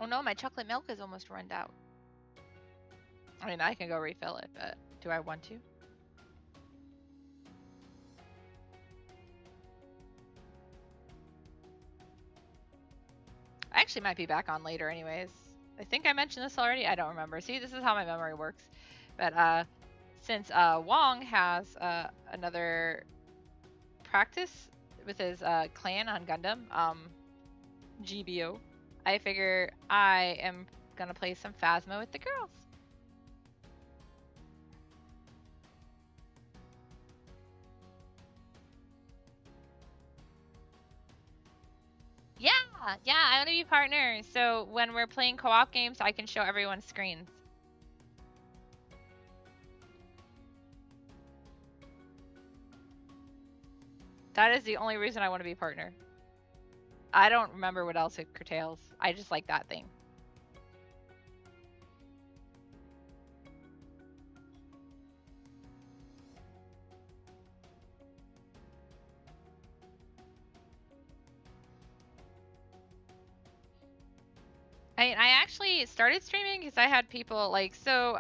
Oh no, my chocolate milk is almost run out. I mean, I can go refill it, but do I want to? I actually might be back on later anyways. I think I mentioned this already. I don't remember. See, this is how my memory works. But since Wong has another practice with his clan on Gundam, GBO, I figure I am gonna play some Phasma with the girls. Yeah! Yeah, I want to be partners. So when we're playing co-op games, I can show everyone's screens. That is the only reason I want to be partner. I don't remember what else it curtails. I just like that thing. I actually started streaming because I had people like, so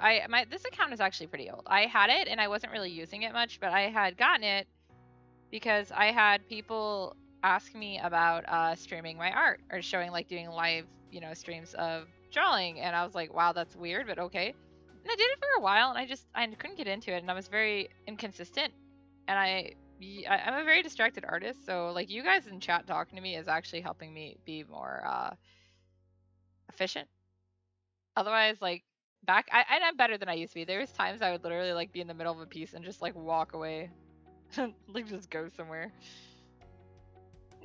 this account is actually pretty old. I had it and I wasn't really using it much, but I had gotten it because I had people ask me about streaming my art or showing like doing live, streams of drawing, and I was like, wow, that's weird, but okay. And I did it for a while, and I couldn't get into it, and I was very inconsistent, and I'm a very distracted artist, so like you guys in chat talking to me is actually helping me be more efficient. Otherwise, like and I'm better than I used to be. There was times I would literally like be in the middle of a piece and just like walk away, like just go somewhere.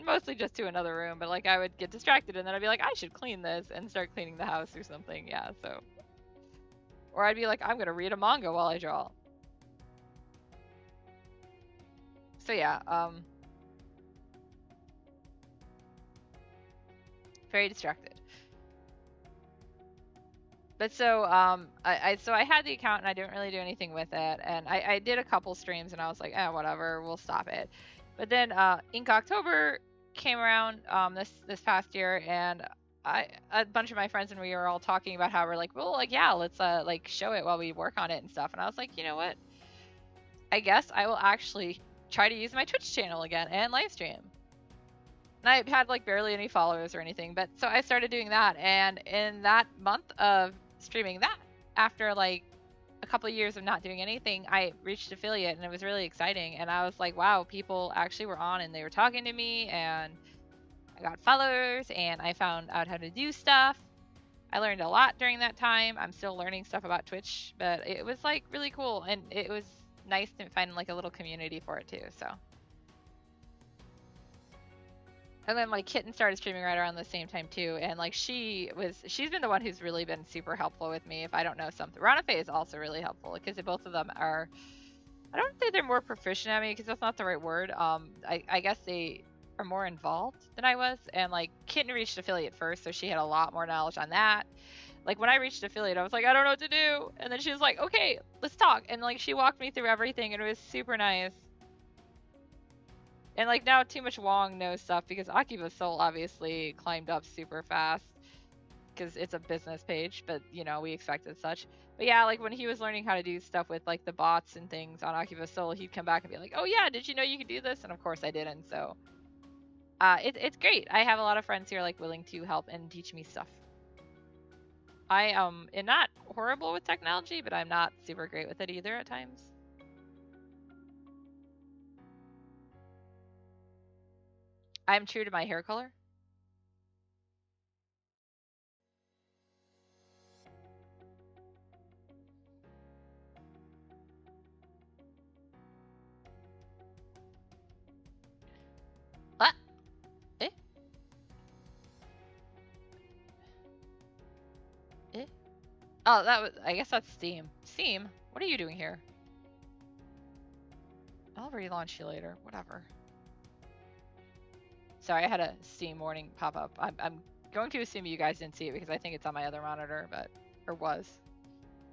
Mostly just to another room, but like I would get distracted and then I'd be like, I should clean this and start cleaning the house or something. Yeah, so. Or I'd be like, I'm gonna read a manga while I draw. So yeah, very distracted. But so I had the account and I didn't really do anything with it, and I did a couple streams and I was like, whatever, we'll stop it. But then Ink October came around this past year, and a bunch of my friends and we were all talking about how we're like, well, like yeah, let's like show it while we work on it and stuff. And I was like, you know what? I guess I will actually try to use my Twitch channel again and live stream. And I had like barely any followers or anything, but so I started doing that, and in that month of streaming that, after like a couple of years of not doing anything, I reached affiliate, and it was really exciting. And I was like, wow, people actually were on and they were talking to me, and I got followers, and I found out how to do stuff. I learned a lot during that time. I'm still learning stuff about Twitch, but it was like really cool, and it was nice to find like a little community for it too. So. And then like Kitten started streaming right around the same time too, and like she's been the one who's really been super helpful with me if I don't know something. Ranafe is also really helpful because both of them are, I don't think they're more proficient at me because that's not the right word. I guess they are more involved than I was, and like Kitten reached affiliate first, so she had a lot more knowledge on that. Like when I reached affiliate, I was like, I don't know what to do, and then she was like, okay, let's talk, and like she walked me through everything, and it was super nice. And like now Too Much Wong knows stuff because Akiba Soul obviously climbed up super fast because it's a business page, but we expected such. But yeah, like when he was learning how to do stuff with like the bots and things on Akiba Soul, he'd come back and be like, oh yeah, did you know you could do this? And of course I didn't, so it's great. I have a lot of friends who are like willing to help and teach me stuff. I am not horrible with technology, but I'm not super great with it either at times. I'm true to my hair color. What? Eh? Eh? Oh, I guess that's Steam. Steam? What are you doing here? I'll relaunch you later. Whatever. Sorry, I had a Steam warning pop up. I'm going to assume you guys didn't see it because I think it's on my other monitor, or was.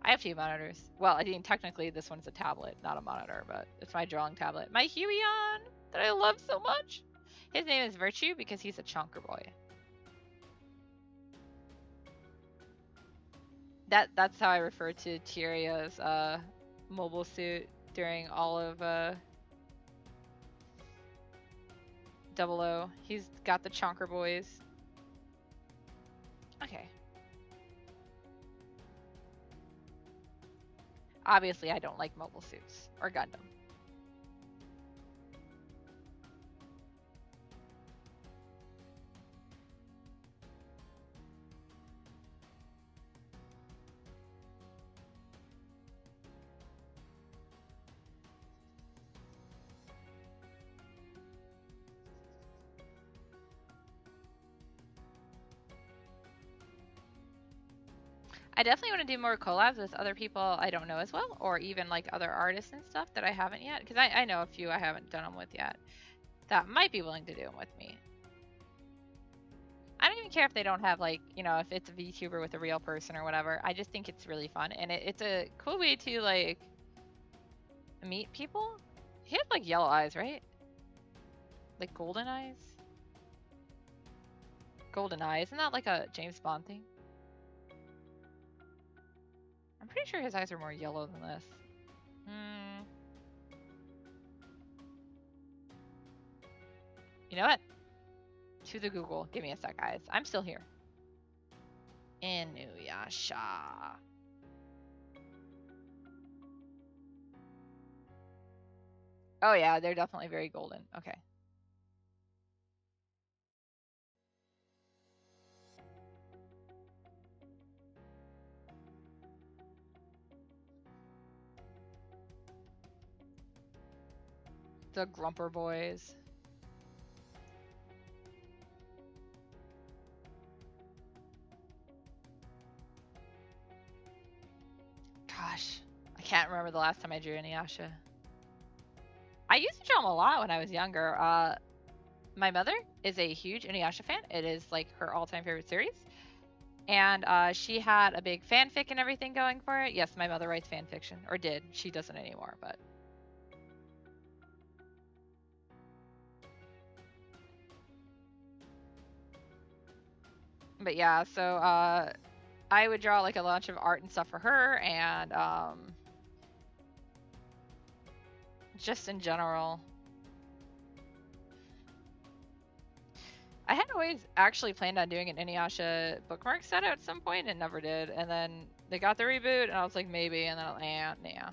I have two monitors. Well, I mean, technically this one's a tablet, not a monitor, but it's my drawing tablet. My Huion that I love so much. His name is Virtue because he's a chonker boy. That's how I refer to Tierio's mobile suit during all of 00. He's got the chonker boys. Okay. Obviously, I don't like mobile suits or Gundam. I definitely want to do more collabs with other people I don't know as well, or even like other artists and stuff that I haven't yet, because I know a few I haven't done them with yet that might be willing to do them with me. I don't even care if they don't have like, you know, if it's a VTuber with a real person or whatever. I just think it's really fun, and it's a cool way to like meet people. He has like yellow eyes, right? Like golden eyes? Golden eye. Isn't that like a James Bond thing? I'm pretty sure his eyes are more yellow than this. You know what? To the Google. Give me a sec, guys. I'm still here. Inuyasha. Oh yeah, they're definitely very golden. Okay. The Grumper Boys. Gosh, I can't remember the last time I drew Inuyasha. I used to draw them a lot when I was younger. My mother is a huge Inuyasha fan. It is like her all-time favorite series. And she had a big fanfic and everything going for it. Yes, my mother writes fan fiction, or did. She doesn't anymore, but. But yeah, so I would draw like a bunch of art and stuff for her, and just in general. I had always actually planned on doing an Inuyasha bookmark set at some point and never did. And then they got the reboot, and I was like, maybe. And then I was like, nah.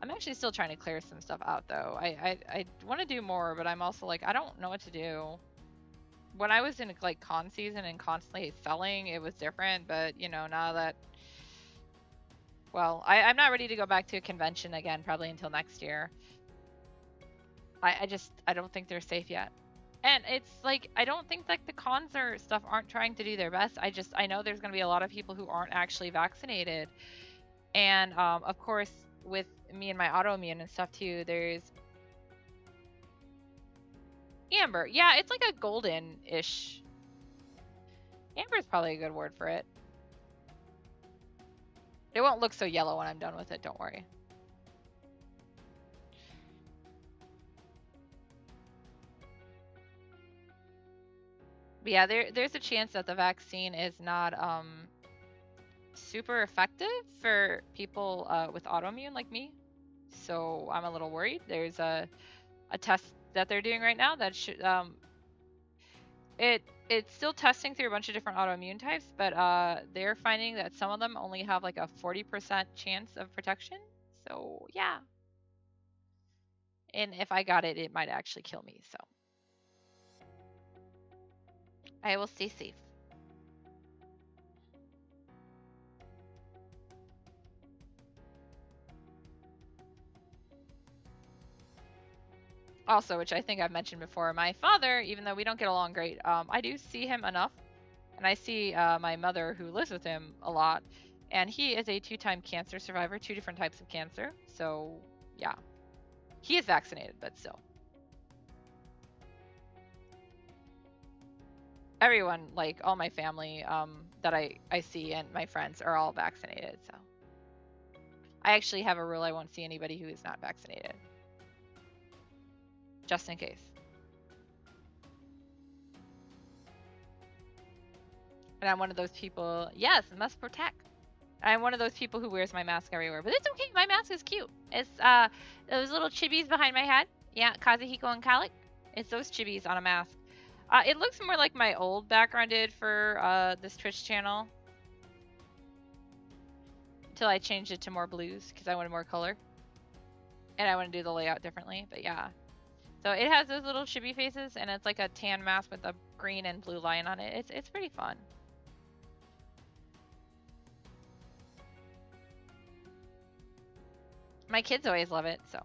I'm actually still trying to clear some stuff out, though. I want to do more, but I'm also like, I don't know what to do. When I was in like con season and constantly selling, it was different. But you know, now that, well, I'm not ready to go back to a convention again, probably until next year. I don't think they're safe yet. And it's like, I don't think like the cons or stuff aren't trying to do their best. I know there's going to be a lot of people who aren't actually vaccinated. And of course, with me and my autoimmune and stuff too, there's amber. Yeah, it's like a golden-ish. Amber is probably a good word for it. It won't look so yellow when I'm done with it, don't worry. But yeah, there's a chance that the vaccine is not super effective for people with autoimmune like me. So I'm a little worried. There's a test that they're doing right now that should it's still testing through a bunch of different autoimmune types, but they're finding that some of them only have like a 40% chance of protection. So yeah. And if I got it, it might actually kill me. So I will stay safe. Also, which I think I've mentioned before, my father, even though we don't get along great, I do see him enough. And I see my mother, who lives with him, a lot. And he is a 2-time cancer survivor, 2 different types of cancer. So, yeah. He is vaccinated, but still. Everyone, like all my family that I see and my friends are all vaccinated. So, I actually have a rule: I won't see anybody who is not vaccinated. Just in case. And I'm one of those people, yes, must protect. I'm one of those people who wears my mask everywhere, but it's okay. My mask is cute. It's those little chibis behind my head. Yeah, Kazuhiko and Kalik. It's those chibis on a mask. It looks more like my old background did for this Twitch channel. Until I changed it to more blues because I wanted more color. And I want to do the layout differently, but yeah. So it has those little chibi faces, and it's like a tan mask with a green and blue line on it. It's pretty fun. My kids always love it, so.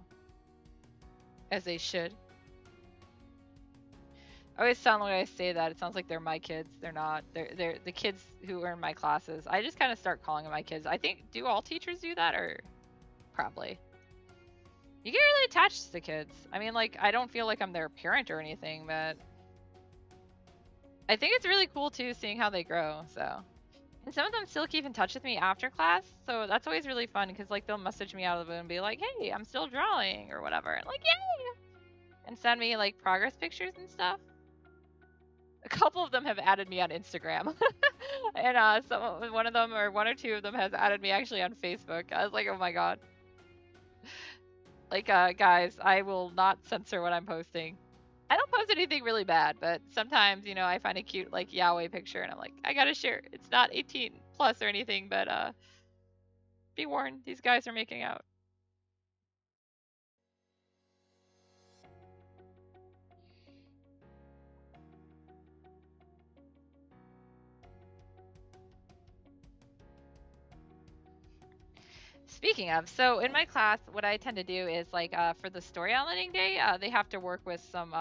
As they should. I always sound like I say that. It sounds like they're my kids. They're not. They're the kids who are in my classes. I just kind of start calling them my kids. I think, do all teachers do that, or probably? You get really attached to the kids. I mean, like, I don't feel like I'm their parent or anything, but I think it's really cool too, seeing how they grow. So, and some of them still keep in touch with me after class, so that's always really fun because like they'll message me out of the blue and be like, "Hey, I'm still drawing" or whatever. Like, yay! And send me like progress pictures and stuff. A couple of them have added me on Instagram, and one of them or one or two of them has added me actually on Facebook. I was like, oh my god. Like, guys, I will not censor what I'm posting. I don't post anything really bad, but sometimes, you know, I find a cute like yaoi picture and I'm like, I gotta share. It's not 18 plus or anything, but be warned, these guys are making out. Speaking of, so in my class, what I tend to do is like for the story outlining day, they have to work with some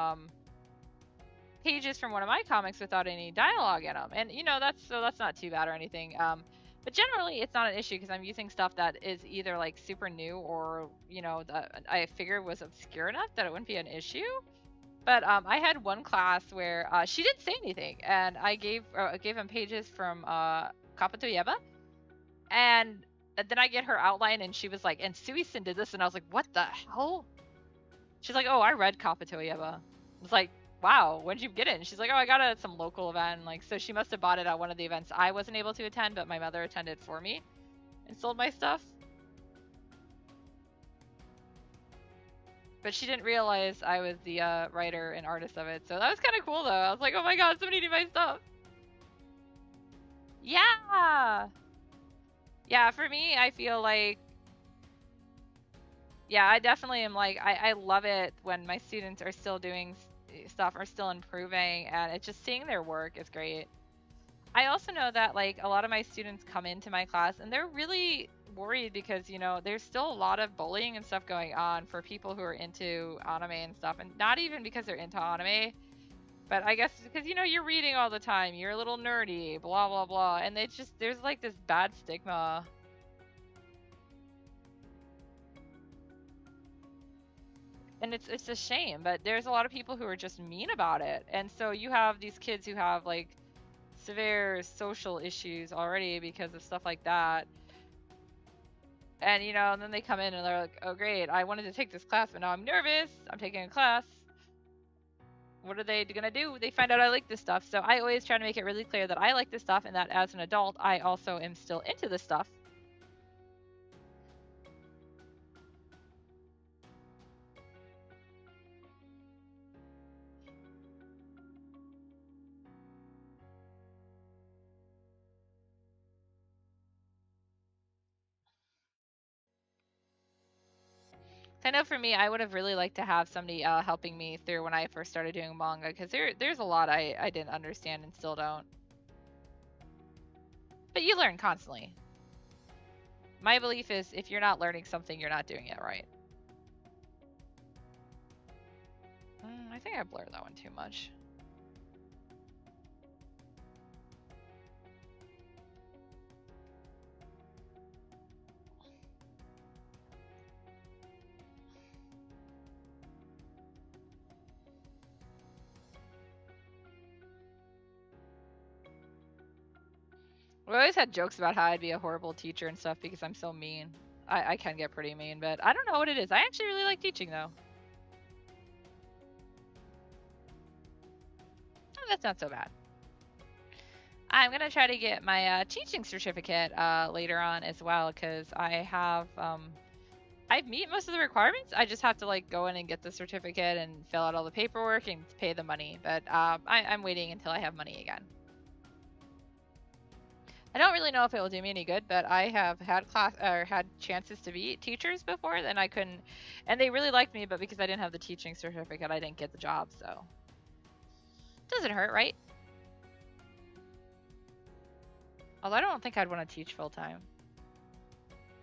pages from one of my comics without any dialogue in them, and you know that's not too bad or anything. But generally, it's not an issue because I'm using stuff that is either like super new or you know that I figured was obscure enough that it wouldn't be an issue. But I had one class where she didn't say anything, and I gave him pages from Kapato Yeba, and then I get her outline, and she was like, "And Suisun did this," and I was like, "What the hell?" She's like, "Oh, I read Kapato Yeba." I was like, "Wow, when'd you get it?" And she's like, "Oh, I got it at some local event." Like, so she must have bought it at one of the events I wasn't able to attend, but my mother attended for me and sold my stuff. But she didn't realize I was the writer and artist of it, so that was kind of cool though. I was like, "Oh my god, somebody knew my stuff." Yeah. Yeah, for me, I feel like, yeah, I definitely am like, I love it when my students are still doing stuff, are still improving, and it's just seeing their work is great. I also know that like a lot of my students come into my class and they're really worried because, you know, there's still a lot of bullying and stuff going on for people who are into anime and stuff, and not even because they're into anime, but I guess because, you know, you're reading all the time, you're a little nerdy, blah blah blah, and it's just there's like this bad stigma. And it's a shame, but there's a lot of people who are just mean about it. And so you have these kids who have like severe social issues already because of stuff like that. And you know, and then they come in and they're like, "Oh great, I wanted to take this class, but now I'm nervous. I'm taking a class. What are they gonna do? They find out I like this stuff." So I always try to make it really clear that I like this stuff and that as an adult, I also am still into this stuff. I know for me, I would have really liked to have somebody helping me through when I first started doing manga, because there's a lot I didn't understand and still don't. But you learn constantly. My belief is if you're not learning something, you're not doing it right. I think I blurred that one too much. We always had jokes about how I'd be a horrible teacher and stuff because I'm so mean. I can get pretty mean, but I don't know what it is. I actually really like teaching though. Oh, that's not so bad. I'm gonna try to get my teaching certificate later on as well because I meet most of the requirements. I just have to like go in and get the certificate and fill out all the paperwork and pay the money. But I'm waiting until I have money again. I don't really know if it will do me any good, but I have had had chances to be teachers before, and I couldn't, and they really liked me, but because I didn't have the teaching certificate, I didn't get the job. So doesn't hurt, right? Although I don't think I'd want to teach full time.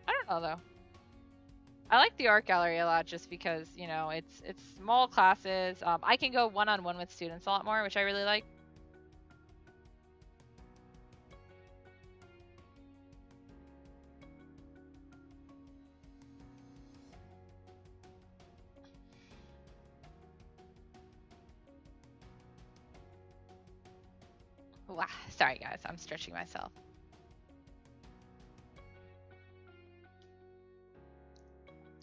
I don't know though. I like the art gallery a lot just because, you know, it's small classes. I can go one-on-one with students a lot more, which I really like. Wow, sorry guys, I'm stretching myself.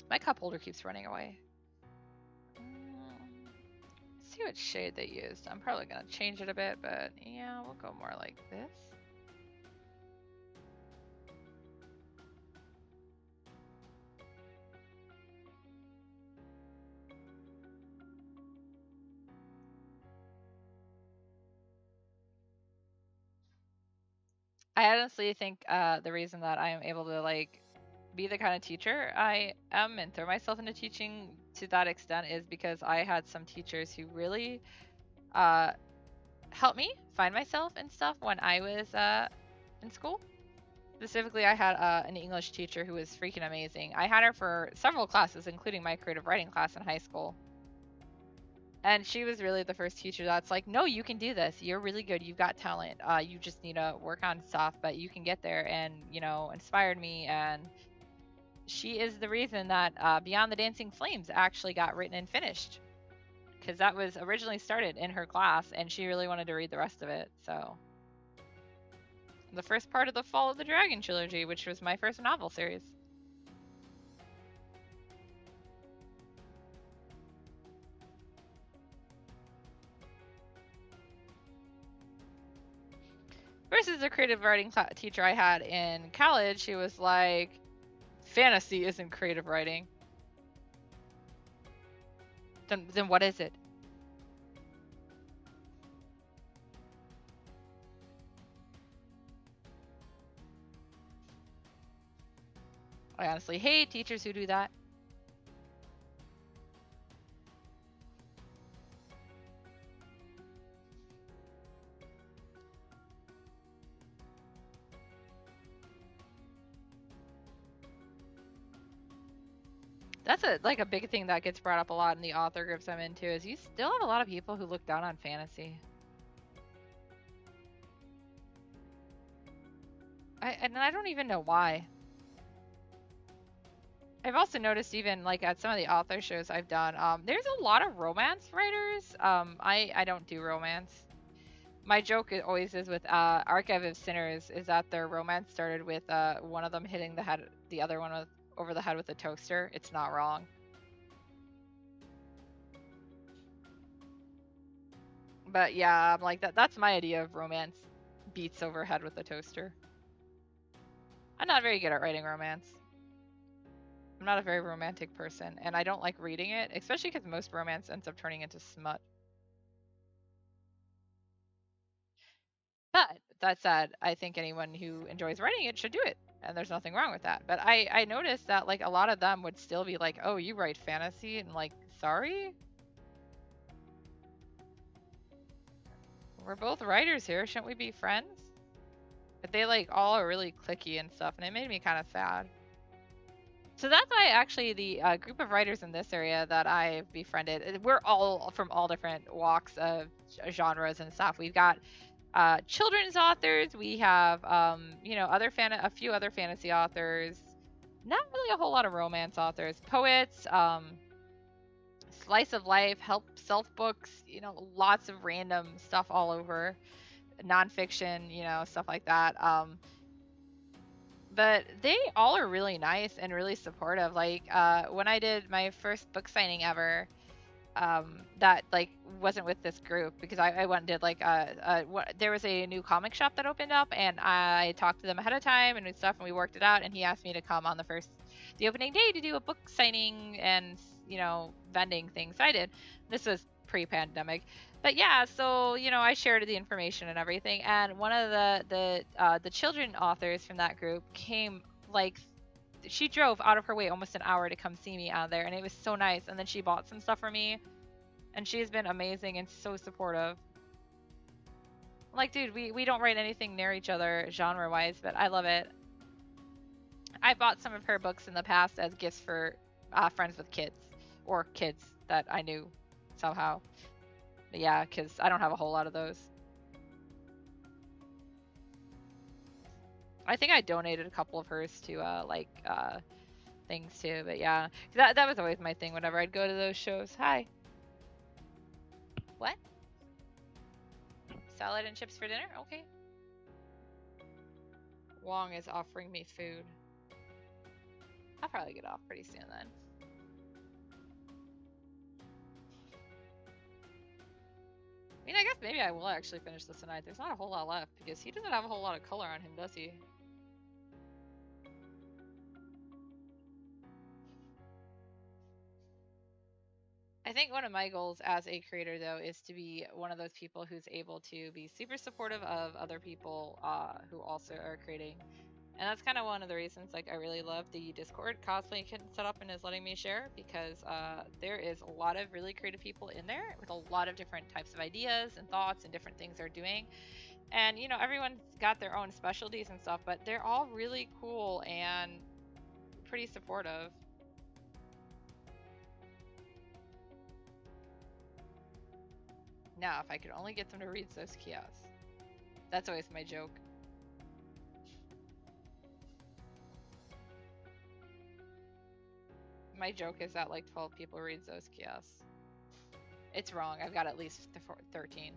My cup holder keeps running away. See what shade they used. I'm probably gonna change it a bit, but yeah, we'll go more like this. I honestly think the reason that I am able to like be the kind of teacher I am and throw myself into teaching to that extent is because I had some teachers who really uh, helped me find myself and stuff when I was in school. Specifically, I had an English teacher who was freaking amazing. I had her for several classes, including my creative writing class in high school. And she was really the first teacher that's like, no, you can do this. You're really good. You've got talent. You just need to work on stuff, but you can get there. And, you know, inspired me. And she is the reason that Beyond the Dancing Flames actually got written and finished. Because that was originally started in her class, and she really wanted to read the rest of it. So, the first part of the Fall of the Dragon trilogy, which was my first novel series. Versus the creative writing teacher I had in college, who was like, fantasy isn't creative writing. Then what is it? I honestly hate teachers who do that. That's a big thing that gets brought up a lot in the author groups I'm into is you still have a lot of people who look down on fantasy. And I don't even know why. I've also noticed even like at some of the author shows I've done, there's a lot of romance writers. I don't do romance. My joke always is with Archive of Sinners is that their romance started with one of them hitting the other one over the head with a toaster. It's not wrong. But yeah, I'm like that's my idea of romance. Beats overhead with a toaster. I'm not very good at writing romance. I'm not a very romantic person, and I don't like reading it, especially because most romance ends up turning into smut. But that said, I think anyone who enjoys writing it should do it, and there's nothing wrong with that. But I noticed that like a lot of them would still be like, "Oh, you write fantasy," and like, sorry, we're both writers here. Shouldn't we be friends? But they like all are really cliquey and stuff, and it made me kind of sad. So that's why actually the group of writers in this area that I've befriended, we're all from all different walks of genres and stuff. We've got children's authors, we have you know a few other fantasy authors, not really a whole lot of romance authors, poets, slice of life, help self books, you know, lots of random stuff all over, nonfiction, you know, stuff like that. But they all are really nice and really supportive. Like when I did my first book signing ever, that like wasn't with this group because I went and did like there was a new comic shop that opened up and I talked to them ahead of time and stuff and we worked it out and he asked me to come on the opening day to do a book signing and you know vending thing. So I did. This was pre-pandemic. But yeah, so you know, I shared the information and everything, and one of the children authors from that group came like she drove out of her way almost an hour to come see me out there, and it was so nice. And then she bought some stuff for me, and she's been amazing and so supportive. Like, dude, we don't write anything near each other genre wise, but I love it. I bought some of her books in the past as gifts for friends with kids or kids that I knew somehow. But yeah, because I don't have a whole lot of those. I think I donated a couple of hers to things too. But yeah, that was always my thing whenever I'd go to those shows. Hi. What? Salad and chips for dinner? Okay. Wong is offering me food. I'll probably get off pretty soon then. I mean, I guess maybe I will actually finish this tonight. There's not a whole lot left because he doesn't have a whole lot of color on him, does he? I think one of my goals as a creator, though, is to be one of those people who's able to be super supportive of other people who also are creating. And that's kind of one of the reasons, like, I really love the Discord Cosplay Kitten set up and is letting me share, because there is a lot of really creative people in there with a lot of different types of ideas and thoughts and different things they're doing. And, you know, everyone's got their own specialties and stuff, but they're all really cool and pretty supportive. Now, if I could only get them to read those kiosks. That's always my joke. My joke is that like 12 people read those kiosks. It's wrong. I've got at least 13.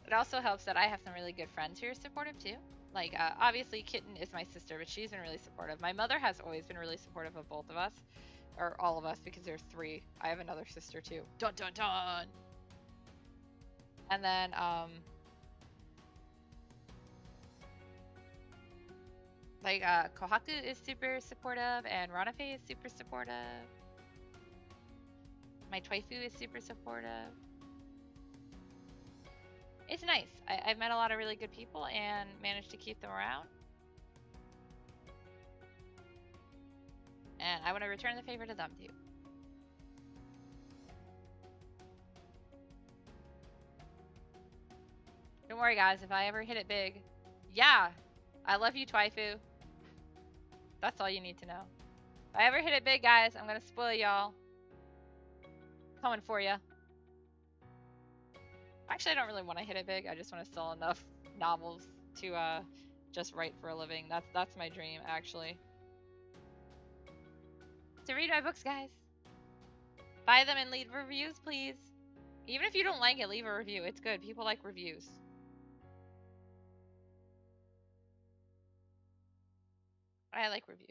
It also helps that I have some really good friends who are supportive too. Like, obviously, Kitten is my sister, but she's been really supportive. My mother has always been really supportive of both of us, or all of us, because there's 3. I have another sister too. Dun dun dun! And then, like, Kohaku is super supportive, and Ranafe is super supportive. My Twaifu is super supportive. It's nice. I've met a lot of really good people and managed to keep them around. And I want to return the favor to them too. Don't worry, guys. If I ever hit it big, yeah, I love you, Twaifu. That's all you need to know. If I ever hit it big, guys, I'm gonna spoil y'all. Coming for ya. Actually, I don't really want to hit it big. I just want to sell enough novels to just write for a living. That's my dream, actually. To read my books, guys. Buy them and leave reviews, please. Even if you don't like it, leave a review. It's good. People like reviews. I like reviews.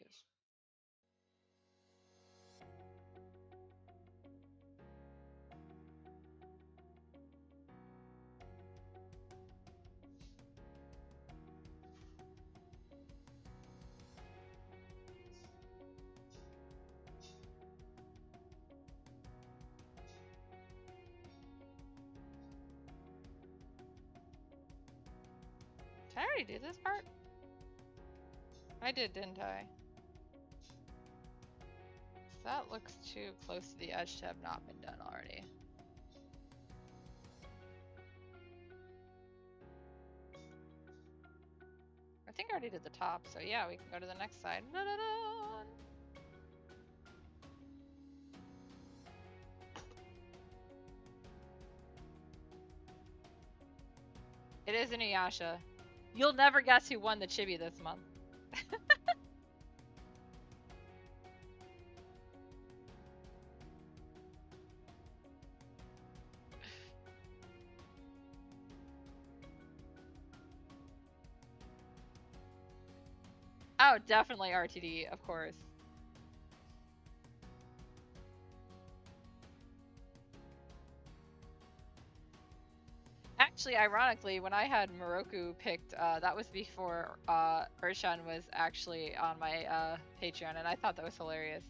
Did I already do this part? I did, didn't I? That looks too close to the edge to have not been done already. I think I already did the top, so yeah, we can go to the next side. Da-da-da! It is Inuyasha. You'll never guess who won the Chibi this month. Oh, definitely RTD, of course. Actually, ironically, when I had Moroku picked, that was before Urshan was actually on my Patreon, and I thought that was hilarious.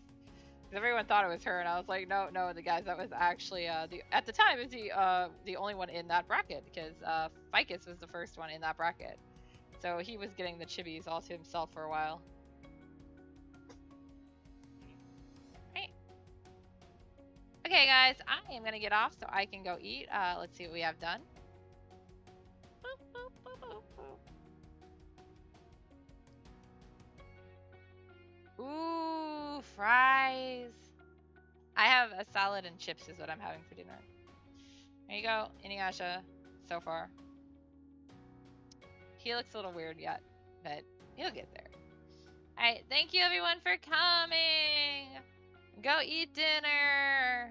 Everyone thought it was her, and I was like, no, no, the guys, that was actually at the time it was the only one in that bracket, because Ficus was the first one in that bracket. So he was getting the chibis all to himself for a while. Right. Okay, guys, I am gonna get off so I can go eat. Let's see what we have done. Boop, boop, boop, boop, boop. Ooh, fries. I have a salad and chips is what I'm having for dinner. There you go, Inuyasha, so far. He looks a little weird yet, but he'll get there. Alright, thank you everyone for coming! Go eat dinner!